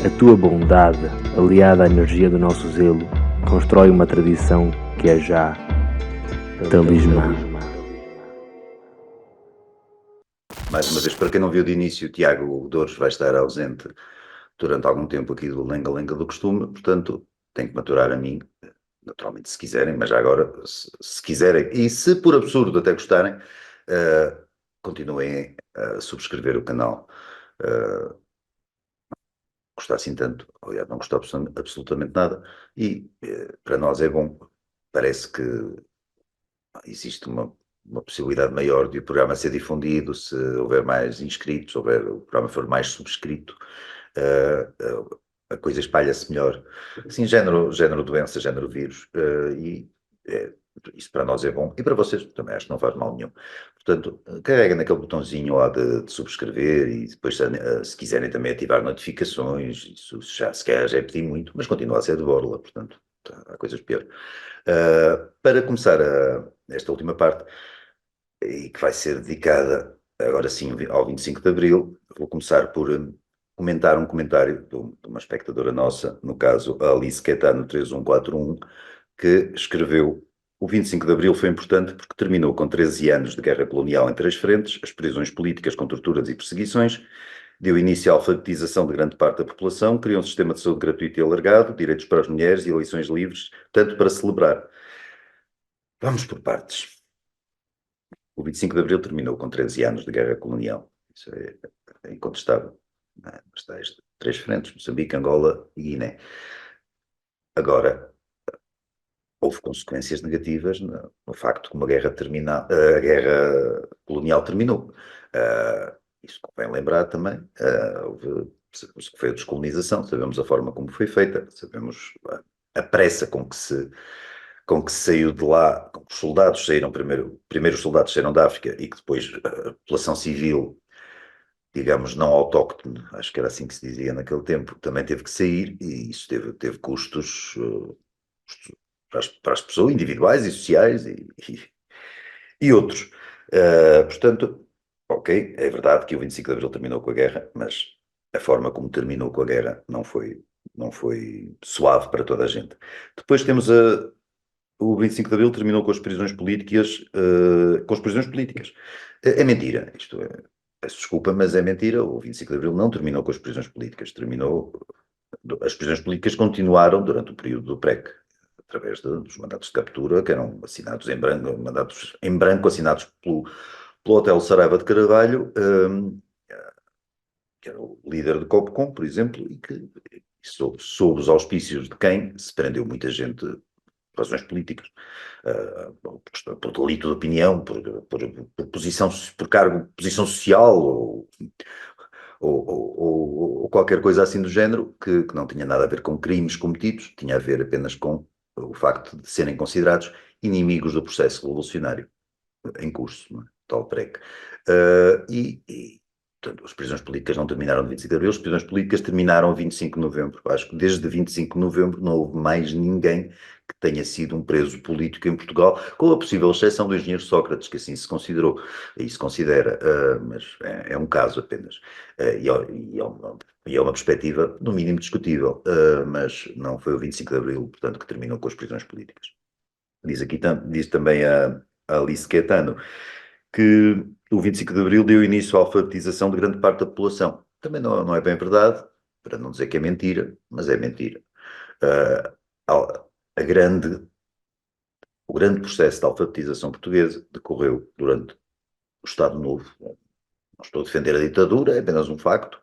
a tua bondade, aliada à energia do nosso zelo, constrói uma tradição que é já talismã. Mais uma vez, para quem não viu de início, o Tiago Dores vai estar ausente durante algum tempo aqui do Lenga-Lenga do costume, portanto, tem que maturar a mim, naturalmente, se quiserem, mas já agora, se quiserem, e se por absurdo até gostarem, continuem a subscrever o canal. Gostar assim tanto, aliás, não gostar absolutamente nada, e para nós é bom, parece que existe uma possibilidade maior de o programa ser difundido, se houver mais inscritos, o programa for mais subscrito, a coisa espalha-se melhor. Assim, género doença, género vírus, e Isso para nós é bom e para vocês também acho que não faz mal nenhum. Portanto, carrega naquele botãozinho lá de subscrever e depois, se quiserem também ativar notificações, isso já se calhar já é pedir muito, mas continua a ser de borla, portanto, há coisas piores. Para começar esta última parte, e que vai ser dedicada agora sim ao 25 de Abril, vou começar por comentar um comentário de uma espectadora nossa, no caso a Alice Caetano 3141, que escreveu: o 25 de Abril foi importante porque terminou com 13 anos de guerra colonial em três frentes, as prisões políticas com torturas e perseguições, deu início à alfabetização de grande parte da população, criou um sistema de saúde gratuito e alargado, direitos para as mulheres e eleições livres, tanto para celebrar. Vamos por partes. O 25 de Abril terminou com 13 anos de guerra colonial. Isso é incontestável. Está três frentes: Moçambique, Angola e Guiné. Agora, houve consequências negativas no facto que a guerra colonial terminou. Isso convém lembrar também. Houve o que foi a descolonização, sabemos a forma como foi feita, sabemos a pressa com que se saiu de lá, com que os soldados saíram primeiro os soldados saíram da África e que depois a população civil, digamos, não autóctone, acho que era assim que se dizia naquele tempo, também teve que sair, e isso teve custos, para as pessoas individuais e sociais e outros. Portanto, ok, é verdade que o 25 de Abril terminou com a guerra, mas a forma como terminou com a guerra não foi suave para toda a gente. Depois temos o 25 de Abril terminou com as prisões políticas, É mentira, peço desculpa, mas é mentira. O 25 de Abril não terminou com as prisões políticas, as prisões políticas continuaram durante o período do PREC, através dos mandatos de captura, que eram assinados em branco, mandatos em branco assinados pelo Hotel Saraiva de Carvalho, que era o líder de Copcom, por exemplo, e que sob os auspícios de quem se prendeu muita gente por razões políticas, por delito de opinião, por cargo, posição social ou qualquer coisa assim do género, que não tinha nada a ver com crimes cometidos, tinha a ver apenas com o facto de serem considerados inimigos do processo revolucionário em curso, não é? Tal PREC. Portanto, as prisões políticas não terminaram no 25 de Abril, as prisões políticas terminaram a 25 de Novembro. Acho que desde 25 de Novembro não houve mais ninguém que tenha sido um preso político em Portugal, com a possível exceção do engenheiro Sócrates, que assim se considerou, e se considera, mas é um caso apenas. E é uma perspectiva, no mínimo, discutível, mas não foi o 25 de Abril, portanto, que terminou com as prisões políticas. Diz também a Alice Caetano que o 25 de Abril deu início à alfabetização de grande parte da população. Também não é bem verdade, para não dizer que é mentira, mas é mentira. Uh, a grande, o grande processo de alfabetização portuguesa decorreu durante o Estado Novo. Não estou a defender a ditadura, é apenas um facto.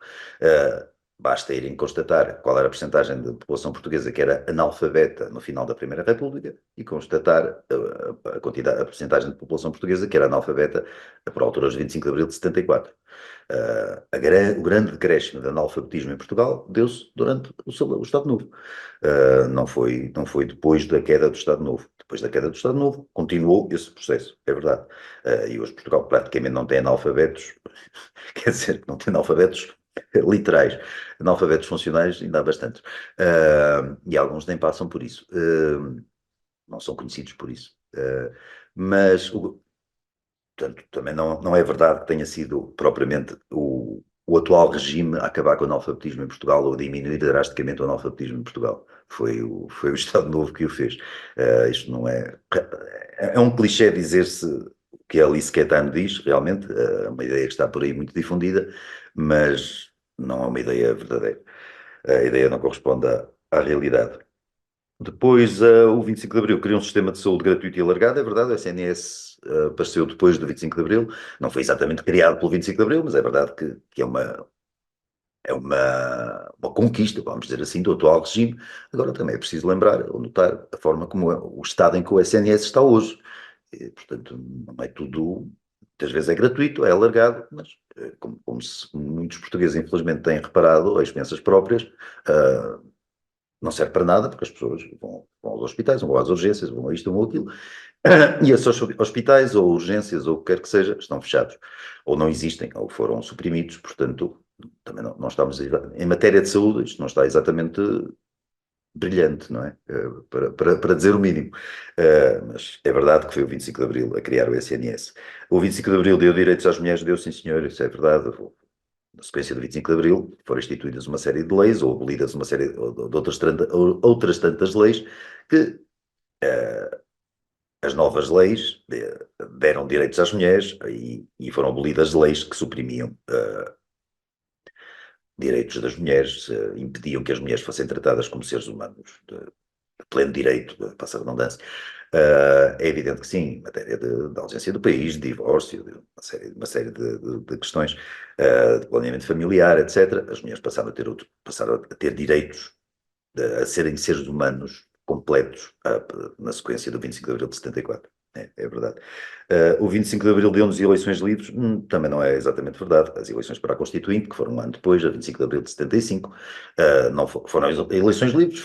Basta irem constatar qual era a percentagem de população portuguesa que era analfabeta no final da Primeira República e constatar a percentagem de população portuguesa que era analfabeta por altura dos 25 de Abril de 74. O grande decréscimo de analfabetismo em Portugal deu-se durante o Estado Novo. Não foi depois da queda do Estado Novo. Depois da queda do Estado Novo, continuou esse processo, é verdade. E hoje Portugal praticamente não tem analfabetos, quer dizer, não tem analfabetos literais. Analfabetos funcionais ainda há bastantes. E alguns nem passam por isso. Não são conhecidos por isso. Mas portanto, também não é verdade que tenha sido propriamente o atual regime a acabar com o analfabetismo em Portugal ou diminuir drasticamente o analfabetismo em Portugal. Foi o Estado Novo que o fez. Isto não é... É um clichê dizer-se o que a Alice Caetano diz, realmente, é uma ideia que está por aí muito difundida, mas não é uma ideia verdadeira. A ideia não corresponde à realidade. Depois, o 25 de Abril criou um sistema de saúde gratuito e alargado, é verdade, o SNS apareceu depois do 25 de Abril, não foi exatamente criado pelo 25 de Abril, mas é verdade que é uma conquista, vamos dizer assim, do atual regime. Agora também é preciso lembrar ou notar a forma como o estado em que o SNS está hoje. Portanto, não é tudo, muitas vezes é gratuito, é alargado, mas como muitos portugueses infelizmente têm reparado, a expensas próprias, não serve para nada, porque as pessoas vão aos hospitais, vão às urgências, vão a isto, vão a aquilo, e esses hospitais ou urgências ou o que quer que seja estão fechados, ou não existem, ou foram suprimidos, portanto, também não estamos, em matéria de saúde, isto não está exatamente brilhante, não é? Para dizer o mínimo. Mas é verdade que foi o 25 de Abril a criar o SNS. O 25 de Abril deu direitos às mulheres, deu sim senhor, isso é verdade. Na sequência do 25 de Abril foram instituídas uma série de leis, ou abolidas uma série de outras tantas leis, que as novas leis deram direitos às mulheres e foram abolidas leis que suprimiam direitos das mulheres, impediam que as mulheres fossem tratadas como seres humanos de pleno direito, passa a redundância. É evidente que sim, em matéria de ausência do país, de divórcio, de uma série de questões de planeamento familiar, etc., as mulheres passaram a ter direitos a serem seres humanos completos na sequência do 25 de Abril de 74. É verdade. O 25 de Abril deu-nos eleições livres, também não é exatamente verdade. As eleições para a Constituinte, que foram um ano depois, a 25 de Abril de 75, não foram eleições livres,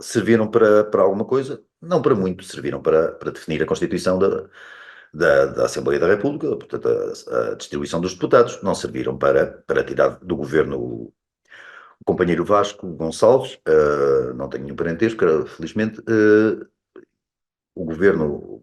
serviram para alguma coisa, não para muito, serviram para definir a Constituição da Assembleia da República, portanto, a distribuição dos deputados, não serviram para tirar do governo o companheiro Vasco Gonçalves, não tenho nenhum parentesco, felizmente, o governo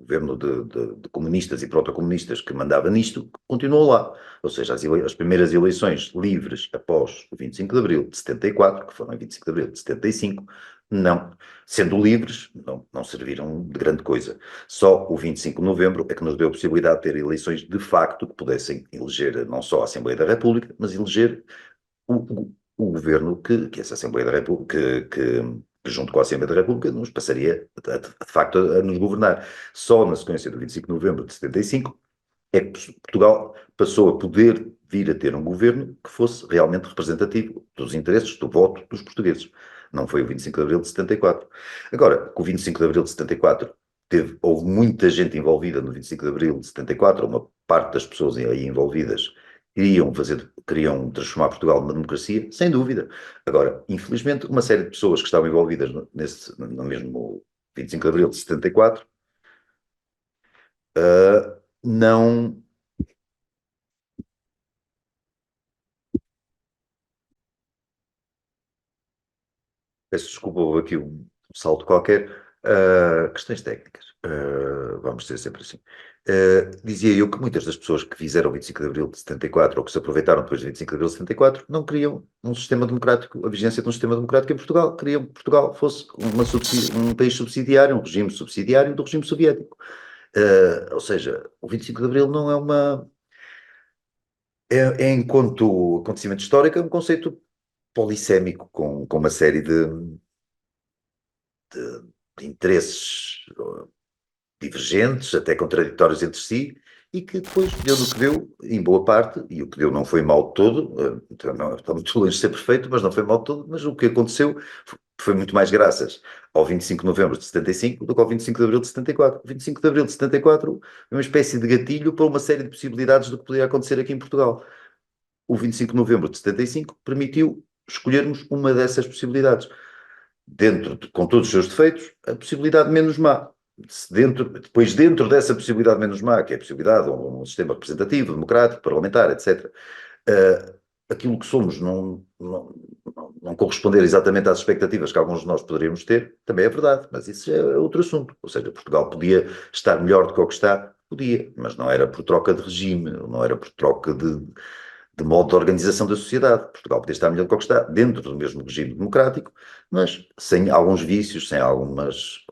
de comunistas e proto-comunistas que mandava nisto continuou lá. Ou seja, as primeiras eleições livres após o 25 de Abril de 74, que foram em 25 de Abril de 75, não. Sendo livres, não serviram de grande coisa. Só o 25 de Novembro é que nos deu a possibilidade de ter eleições de facto que pudessem eleger não só a Assembleia da República, mas eleger o governo que essa Assembleia da República, que junto com a Assembleia da República nos passaria, de facto, a nos governar. Só na sequência do 25 de novembro de 75 é que Portugal passou a poder vir a ter um governo que fosse realmente representativo dos interesses, do voto dos portugueses. Não foi o 25 de abril de 74. Agora, com o 25 de abril de 74 houve muita gente envolvida no 25 de abril de 74, uma parte das pessoas aí envolvidas queriam transformar Portugal numa democracia, sem dúvida. Agora, infelizmente, uma série de pessoas que estavam envolvidas no mesmo 25 de abril de 74, não. Peço desculpa, houve aqui um salto qualquer. Questões técnicas. Vamos ser sempre assim. Dizia eu que muitas das pessoas que fizeram o 25 de Abril de 74 ou que se aproveitaram depois do 25 de Abril de 74 não queriam um sistema democrático, a vigência de um sistema democrático em Portugal. Queriam que Portugal fosse um país subsidiário, um regime subsidiário do regime soviético. Ou seja, o 25 de Abril não é enquanto acontecimento histórico, é um conceito polissémico, com uma série de interesses divergentes, até contraditórios entre si, e que depois deu no que deu, em boa parte, e o que deu não foi mal de todo, não, está muito longe de ser perfeito, mas não foi mal de todo, mas o que aconteceu foi muito mais graças ao 25 de novembro de 75 do que ao 25 de abril de 74. O 25 de abril de 74 é uma espécie de gatilho para uma série de possibilidades do que poderia acontecer aqui em Portugal. O 25 de novembro de 75 permitiu escolhermos uma dessas possibilidades. Com todos os seus defeitos, a possibilidade menos má. Depois, dentro dessa possibilidade menos má, que é a possibilidade de um sistema representativo, democrático, parlamentar, etc., aquilo que somos não corresponder exatamente às expectativas que alguns de nós poderíamos ter, também é verdade, mas isso é outro assunto. Ou seja, Portugal podia estar melhor do que o que está, podia, mas não era por troca de regime, não era por troca de modo de organização da sociedade. Portugal podia estar melhor do que o que está, dentro do mesmo regime democrático, mas sem alguns vícios,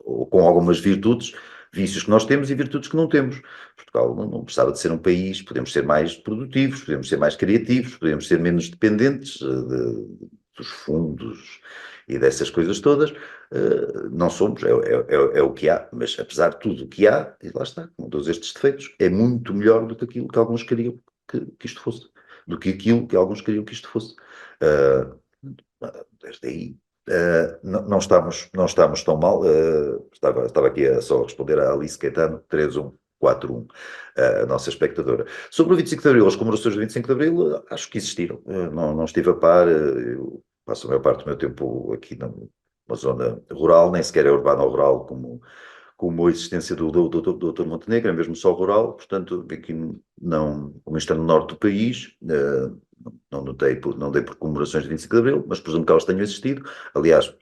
ou com algumas virtudes, vícios que nós temos e virtudes que não temos. Portugal não precisava de ser um país, podemos ser mais produtivos, podemos ser mais criativos, podemos ser menos dependentes dos fundos e dessas coisas todas. Não somos, é o que há, mas apesar de tudo o que há, e lá está, com todos estes defeitos, é muito melhor do que aquilo que alguns queriam que isto fosse, do que aquilo que alguns queriam que isto fosse. Desde aí, não estamos tão mal. Estava aqui só a responder à Alice Caetano, 3141, a nossa espectadora. Sobre o 25 de Abril, as comemorações do 25 de Abril, acho que existiram. Não estive a par, eu passo a maior parte do meu tempo aqui uma zona rural, nem sequer é urbana ou rural como a existência do Dr. Montenegro, é mesmo só rural, portanto, aqui não, como está no norte do país, não dei por comemorações de 25 de Abril, mas presumo que elas tenham existido. Aliás,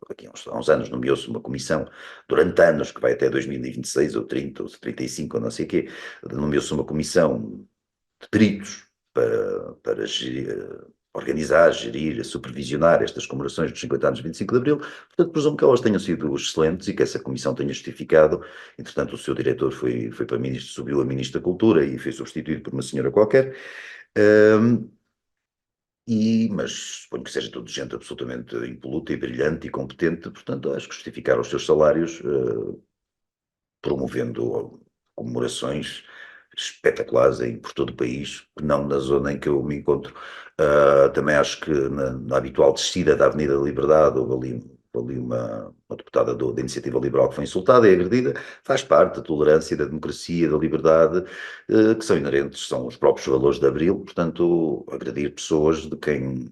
aqui há uns anos nomeou-se uma comissão, durante anos, que vai até 2026 ou 30 ou 35 ou não sei o quê, nomeou-se uma comissão de peritos para organizar, gerir, supervisionar estas comemorações dos 50 anos de 25 de Abril. Portanto, presumo que elas tenham sido excelentes e que essa comissão tenha justificado. Entretanto, o seu diretor foi para ministro, subiu a ministro da Cultura e foi substituído por uma senhora qualquer. Mas suponho que seja tudo gente absolutamente impoluta e brilhante e competente, portanto, acho que justificaram os seus salários promovendo comemorações espetaculares por todo o país, não na zona em que eu me encontro. Também acho que na habitual descida da Avenida da Liberdade houve ali uma deputada da Iniciativa Liberal que foi insultada e agredida. Faz parte da tolerância, da democracia, da liberdade, que são inerentes, são os próprios valores de Abril, portanto, agredir pessoas de quem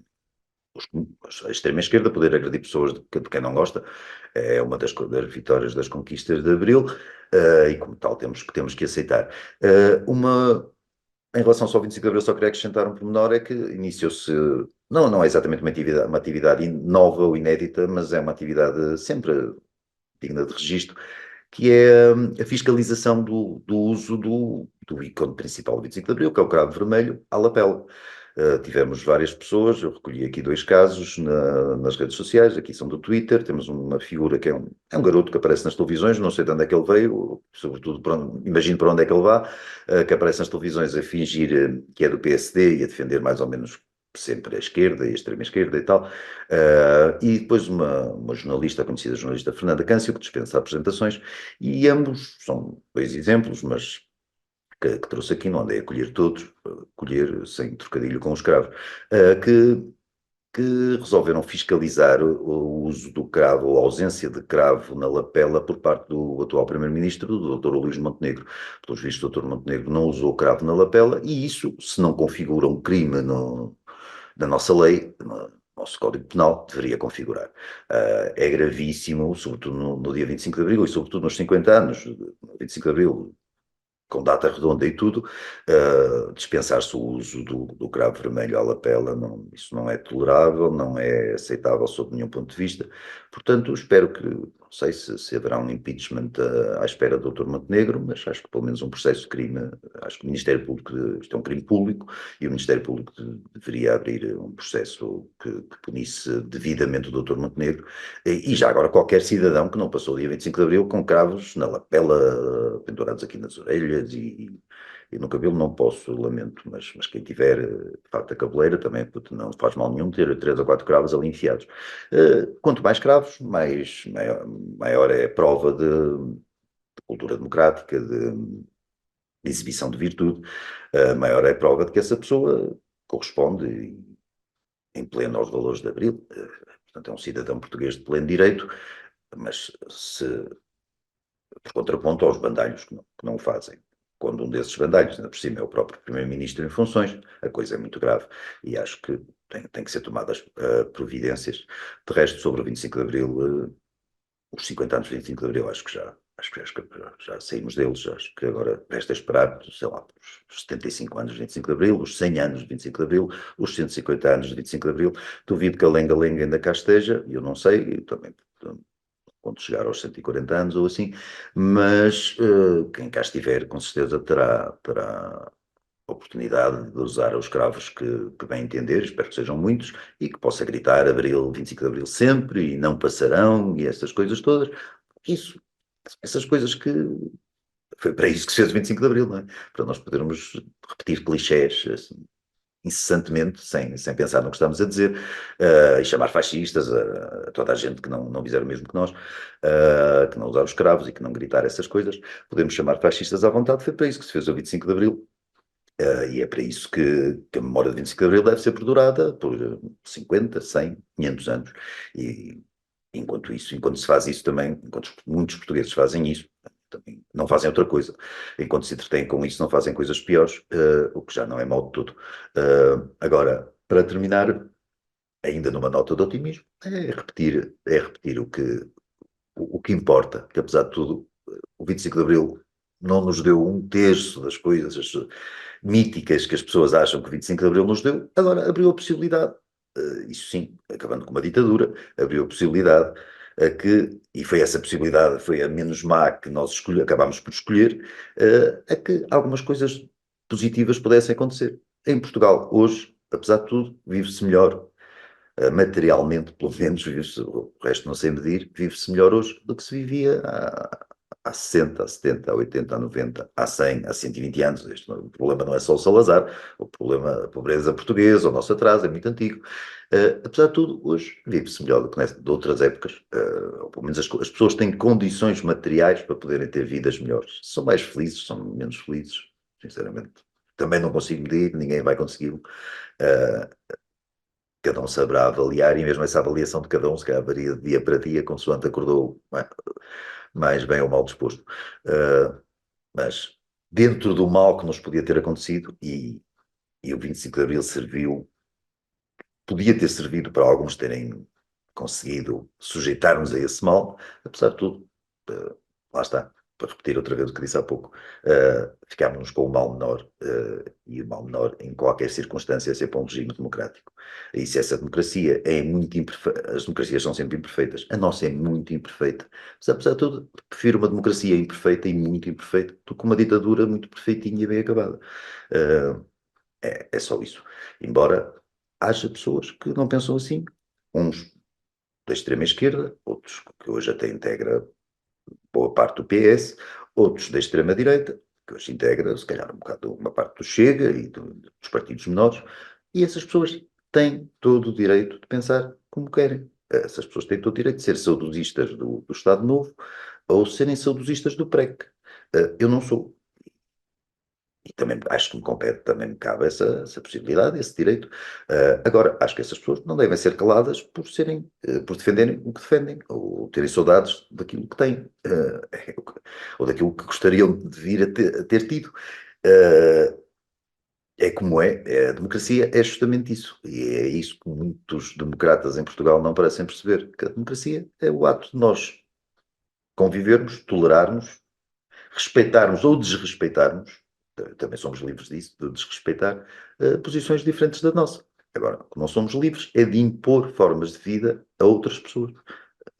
a extrema-esquerda poder agredir pessoas de quem não gosta é uma das vitórias das conquistas de Abril, e como tal temos que aceitar. Em relação só ao 25 de Abril, só queria acrescentar um pormenor, é que iniciou-se, não é exatamente uma atividade nova ou inédita, mas é uma atividade sempre digna de registro, que é a fiscalização do uso do ícone principal do 25 de Abril, que é o cravo vermelho à lapela. Tivemos várias pessoas, eu recolhi aqui 2 casos nas redes sociais, aqui são do Twitter, temos uma figura que é um garoto que aparece nas televisões, não sei de onde é que ele veio, sobretudo, imagino para onde é que ele vá, que aparece nas televisões a fingir que é do PSD e a defender mais ou menos sempre a esquerda e a extrema-esquerda e tal, e depois uma jornalista, a conhecida jornalista Fernanda Câncio, que dispensa apresentações, e ambos são 2 exemplos, mas que trouxe aqui, não andei a colher todos, colher sem trocadilho com o escravo, que resolveram fiscalizar o uso do cravo, ou a ausência de cravo na lapela por parte do atual primeiro-ministro, do Dr. Luís Montenegro. Pelos vistos, o Dr. Montenegro não usou cravo na lapela, e isso, se não configura um crime na nossa lei, no nosso Código Penal, deveria configurar. É gravíssimo, sobretudo no dia 25 de Abril, e sobretudo nos 50 anos, 25 de Abril, com data redonda e tudo, dispensar-se o uso do cravo vermelho à lapela, isso não é tolerável, não é aceitável sob nenhum ponto de vista. Portanto, espero que, não sei se haverá um impeachment à espera do Dr. Montenegro, mas acho que pelo menos um processo de crime, acho que o Ministério Público, isto é um crime público, e o Ministério Público deveria abrir um processo que punisse devidamente o Dr. Montenegro, e já agora qualquer cidadão que não passou o dia 25 de Abril com cravos na lapela, pendurados aqui nas orelhas e no cabelo, não posso, lamento, mas quem tiver, de facto, a cabeleira também não faz mal nenhum ter 3 ou 4 cravos ali enfiados. Quanto mais cravos, maior é a prova de cultura democrática, de exibição de virtude, maior é a prova de que essa pessoa corresponde em pleno aos valores de Abril. Portanto, é um cidadão português de pleno direito, mas por contraponto aos bandalhos que não o fazem. Quando um desses bandalhos, ainda por cima, é o próprio primeiro-ministro em funções, a coisa é muito grave e acho que tem que ser tomadas providências. De resto, sobre o 25 de Abril, os 50 anos de 25 de Abril, acho que já saímos deles, acho que agora resta esperar, sei lá, os 75 anos de 25 de Abril, os 100 anos de 25 de Abril, os 150 anos de 25 de Abril. Duvido que a lenga-lenga ainda cá esteja, eu não sei, também quando chegar aos 140 anos ou assim, mas quem cá estiver com certeza terá oportunidade de usar os cravos que bem entender, espero que sejam muitos, e que possa gritar Abril, 25 de Abril sempre, e não passarão, e essas coisas todas. Essas coisas que foi para isso que se fez o 25 de Abril, não é? Para nós podermos repetir clichés assim, incessantemente, sem pensar no que estamos a dizer, e chamar fascistas a toda a gente que não fizer o mesmo que nós, que não usar os cravos e que não gritar essas coisas. Podemos chamar fascistas à vontade, foi para isso que se fez o 25 de Abril. E é para isso que a memória de 25 de Abril deve ser perdurada por 50, 100, 500 anos. E enquanto se faz isso também, enquanto muitos portugueses fazem isso, também não fazem outra coisa. Enquanto se entretêm com isso, não fazem coisas piores, o que já não é mau de tudo. Agora, para terminar, ainda numa nota de otimismo, é repetir o que importa, que apesar de tudo, o 25 de Abril não nos deu um terço das coisas míticas que as pessoas acham que o 25 de Abril nos deu, agora abriu a possibilidade, isso sim, acabando com uma ditadura, abriu a possibilidade e foi essa possibilidade, foi a menos má que nós acabámos por escolher, a que algumas coisas positivas pudessem acontecer. Em Portugal, hoje, apesar de tudo, vive-se melhor, materialmente, pelo menos, vive-se, o resto não sei medir, vive-se melhor hoje do que se vivia há 60, há 70, há 80, há 90, há 100, há 120 anos. O problema não é só o Salazar, o problema, a pobreza portuguesa, o nosso atraso é muito antigo. Apesar de tudo, hoje vive-se melhor do que de outras épocas. Ou pelo menos as pessoas têm condições materiais para poderem ter vidas melhores. São mais felizes, são menos felizes, sinceramente. Também não consigo medir, ninguém vai consegui-lo. Cada um saberá avaliar, e mesmo essa avaliação de cada um, se calhar varia de dia para dia, consoante acordou mais bem ou mal disposto. Mas dentro do mal que nos podia ter acontecido, e o 25 de Abril podia ter servido para alguns terem conseguido sujeitar-nos a esse mal, apesar de tudo, lá está, para repetir outra vez o que disse há pouco, ficámos com o mal menor, e o mal menor em qualquer circunstância é sempre um regime democrático. E se essa democracia é muito imperfeita, as democracias são sempre imperfeitas, a nossa é muito imperfeita, mas apesar de tudo, prefiro uma democracia imperfeita e muito imperfeita do que uma ditadura muito perfeitinha e bem acabada. É só isso. Embora haja pessoas que não pensam assim, uns da extrema esquerda, outros que hoje até integra boa parte do PS, outros da extrema direita, que hoje integra se calhar um bocado uma parte do Chega e dos partidos menores, e essas pessoas têm todo o direito de pensar como querem. Essas pessoas têm todo o direito de ser saudosistas do Estado Novo ou serem saudosistas do PREC. Eu não sou. E também acho que me compete, também me cabe essa possibilidade, esse direito. Agora, acho que essas pessoas não devem ser caladas por defenderem o que defendem, ou terem saudades daquilo que têm, ou daquilo que gostariam de vir a ter tido. É como a democracia é justamente isso, e é isso que muitos democratas em Portugal não parecem perceber, que a democracia é o ato de nós convivermos, tolerarmos, respeitarmos ou desrespeitarmos, também somos livres disso, de desrespeitar posições diferentes da nossa. Agora, o que não somos livres é de impor formas de vida a outras pessoas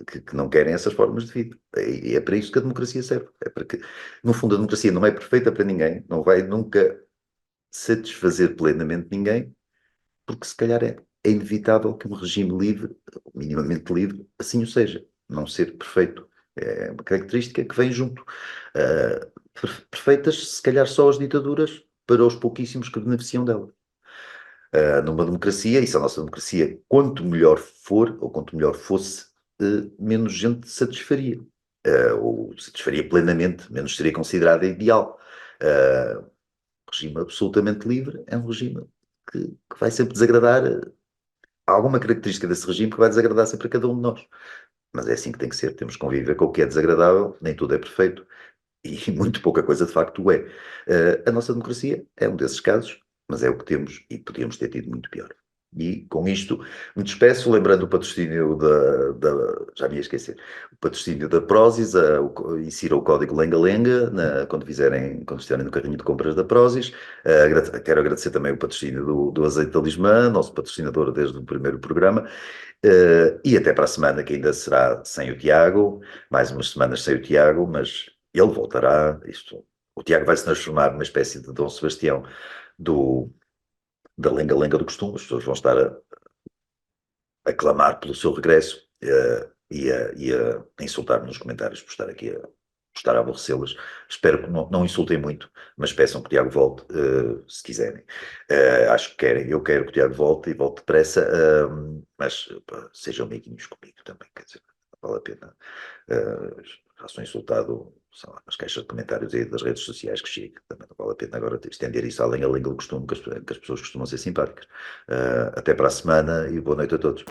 que não querem essas formas de vida. E é para isso que a democracia serve. É para que, no fundo, a democracia não é perfeita para ninguém, não vai nunca satisfazer plenamente ninguém, porque se calhar é inevitável que um regime livre, minimamente livre, assim o seja. Não ser perfeito. É uma característica que vem junto. Perfeitas, se calhar, só as ditaduras para os pouquíssimos que beneficiam dela. Numa democracia, e se a nossa democracia, quanto melhor for, ou quanto melhor fosse, menos gente satisfaria. Ou satisfaria plenamente, menos seria considerada ideal. Um regime absolutamente livre é um regime que vai sempre desagradar. Há alguma característica desse regime que vai desagradar sempre a cada um de nós. Mas é assim que tem que ser. Temos que conviver com o que é desagradável, nem tudo é perfeito. E muito pouca coisa de facto é. A nossa democracia é um desses casos, mas é o que temos e podíamos ter tido muito pior. E com isto me despeço, lembrando o patrocínio já me ia esquecer, o patrocínio da Prozis, insira o código Lenga-Lenga quando estiverem no carrinho de compras da Prozis. Quero agradecer também o patrocínio do Azeite Talismã, nosso patrocinador desde o primeiro programa. E até para a semana, que ainda será sem o Tiago, mais umas semanas sem o Tiago, mas ele voltará. O Tiago vai se transformar numa espécie de Dom Sebastião da lenga-lenga do costume. As pessoas vão estar a clamar pelo seu regresso, e a insultar-me nos comentários por estar aqui estar a aborrecê-las. Espero que não insultem muito, mas peçam que o Tiago volte, se quiserem. Acho que querem. Eu quero que o Tiago volte e volte depressa, mas sejam amiguinhos comigo também, quer dizer, não vale a pena. Já sou insultado, sei lá, nas caixas de comentários aí das redes sociais, que chega, também não vale a pena agora estender isso além a língua do costume, que as pessoas costumam ser simpáticas. Até para a semana e boa noite a todos.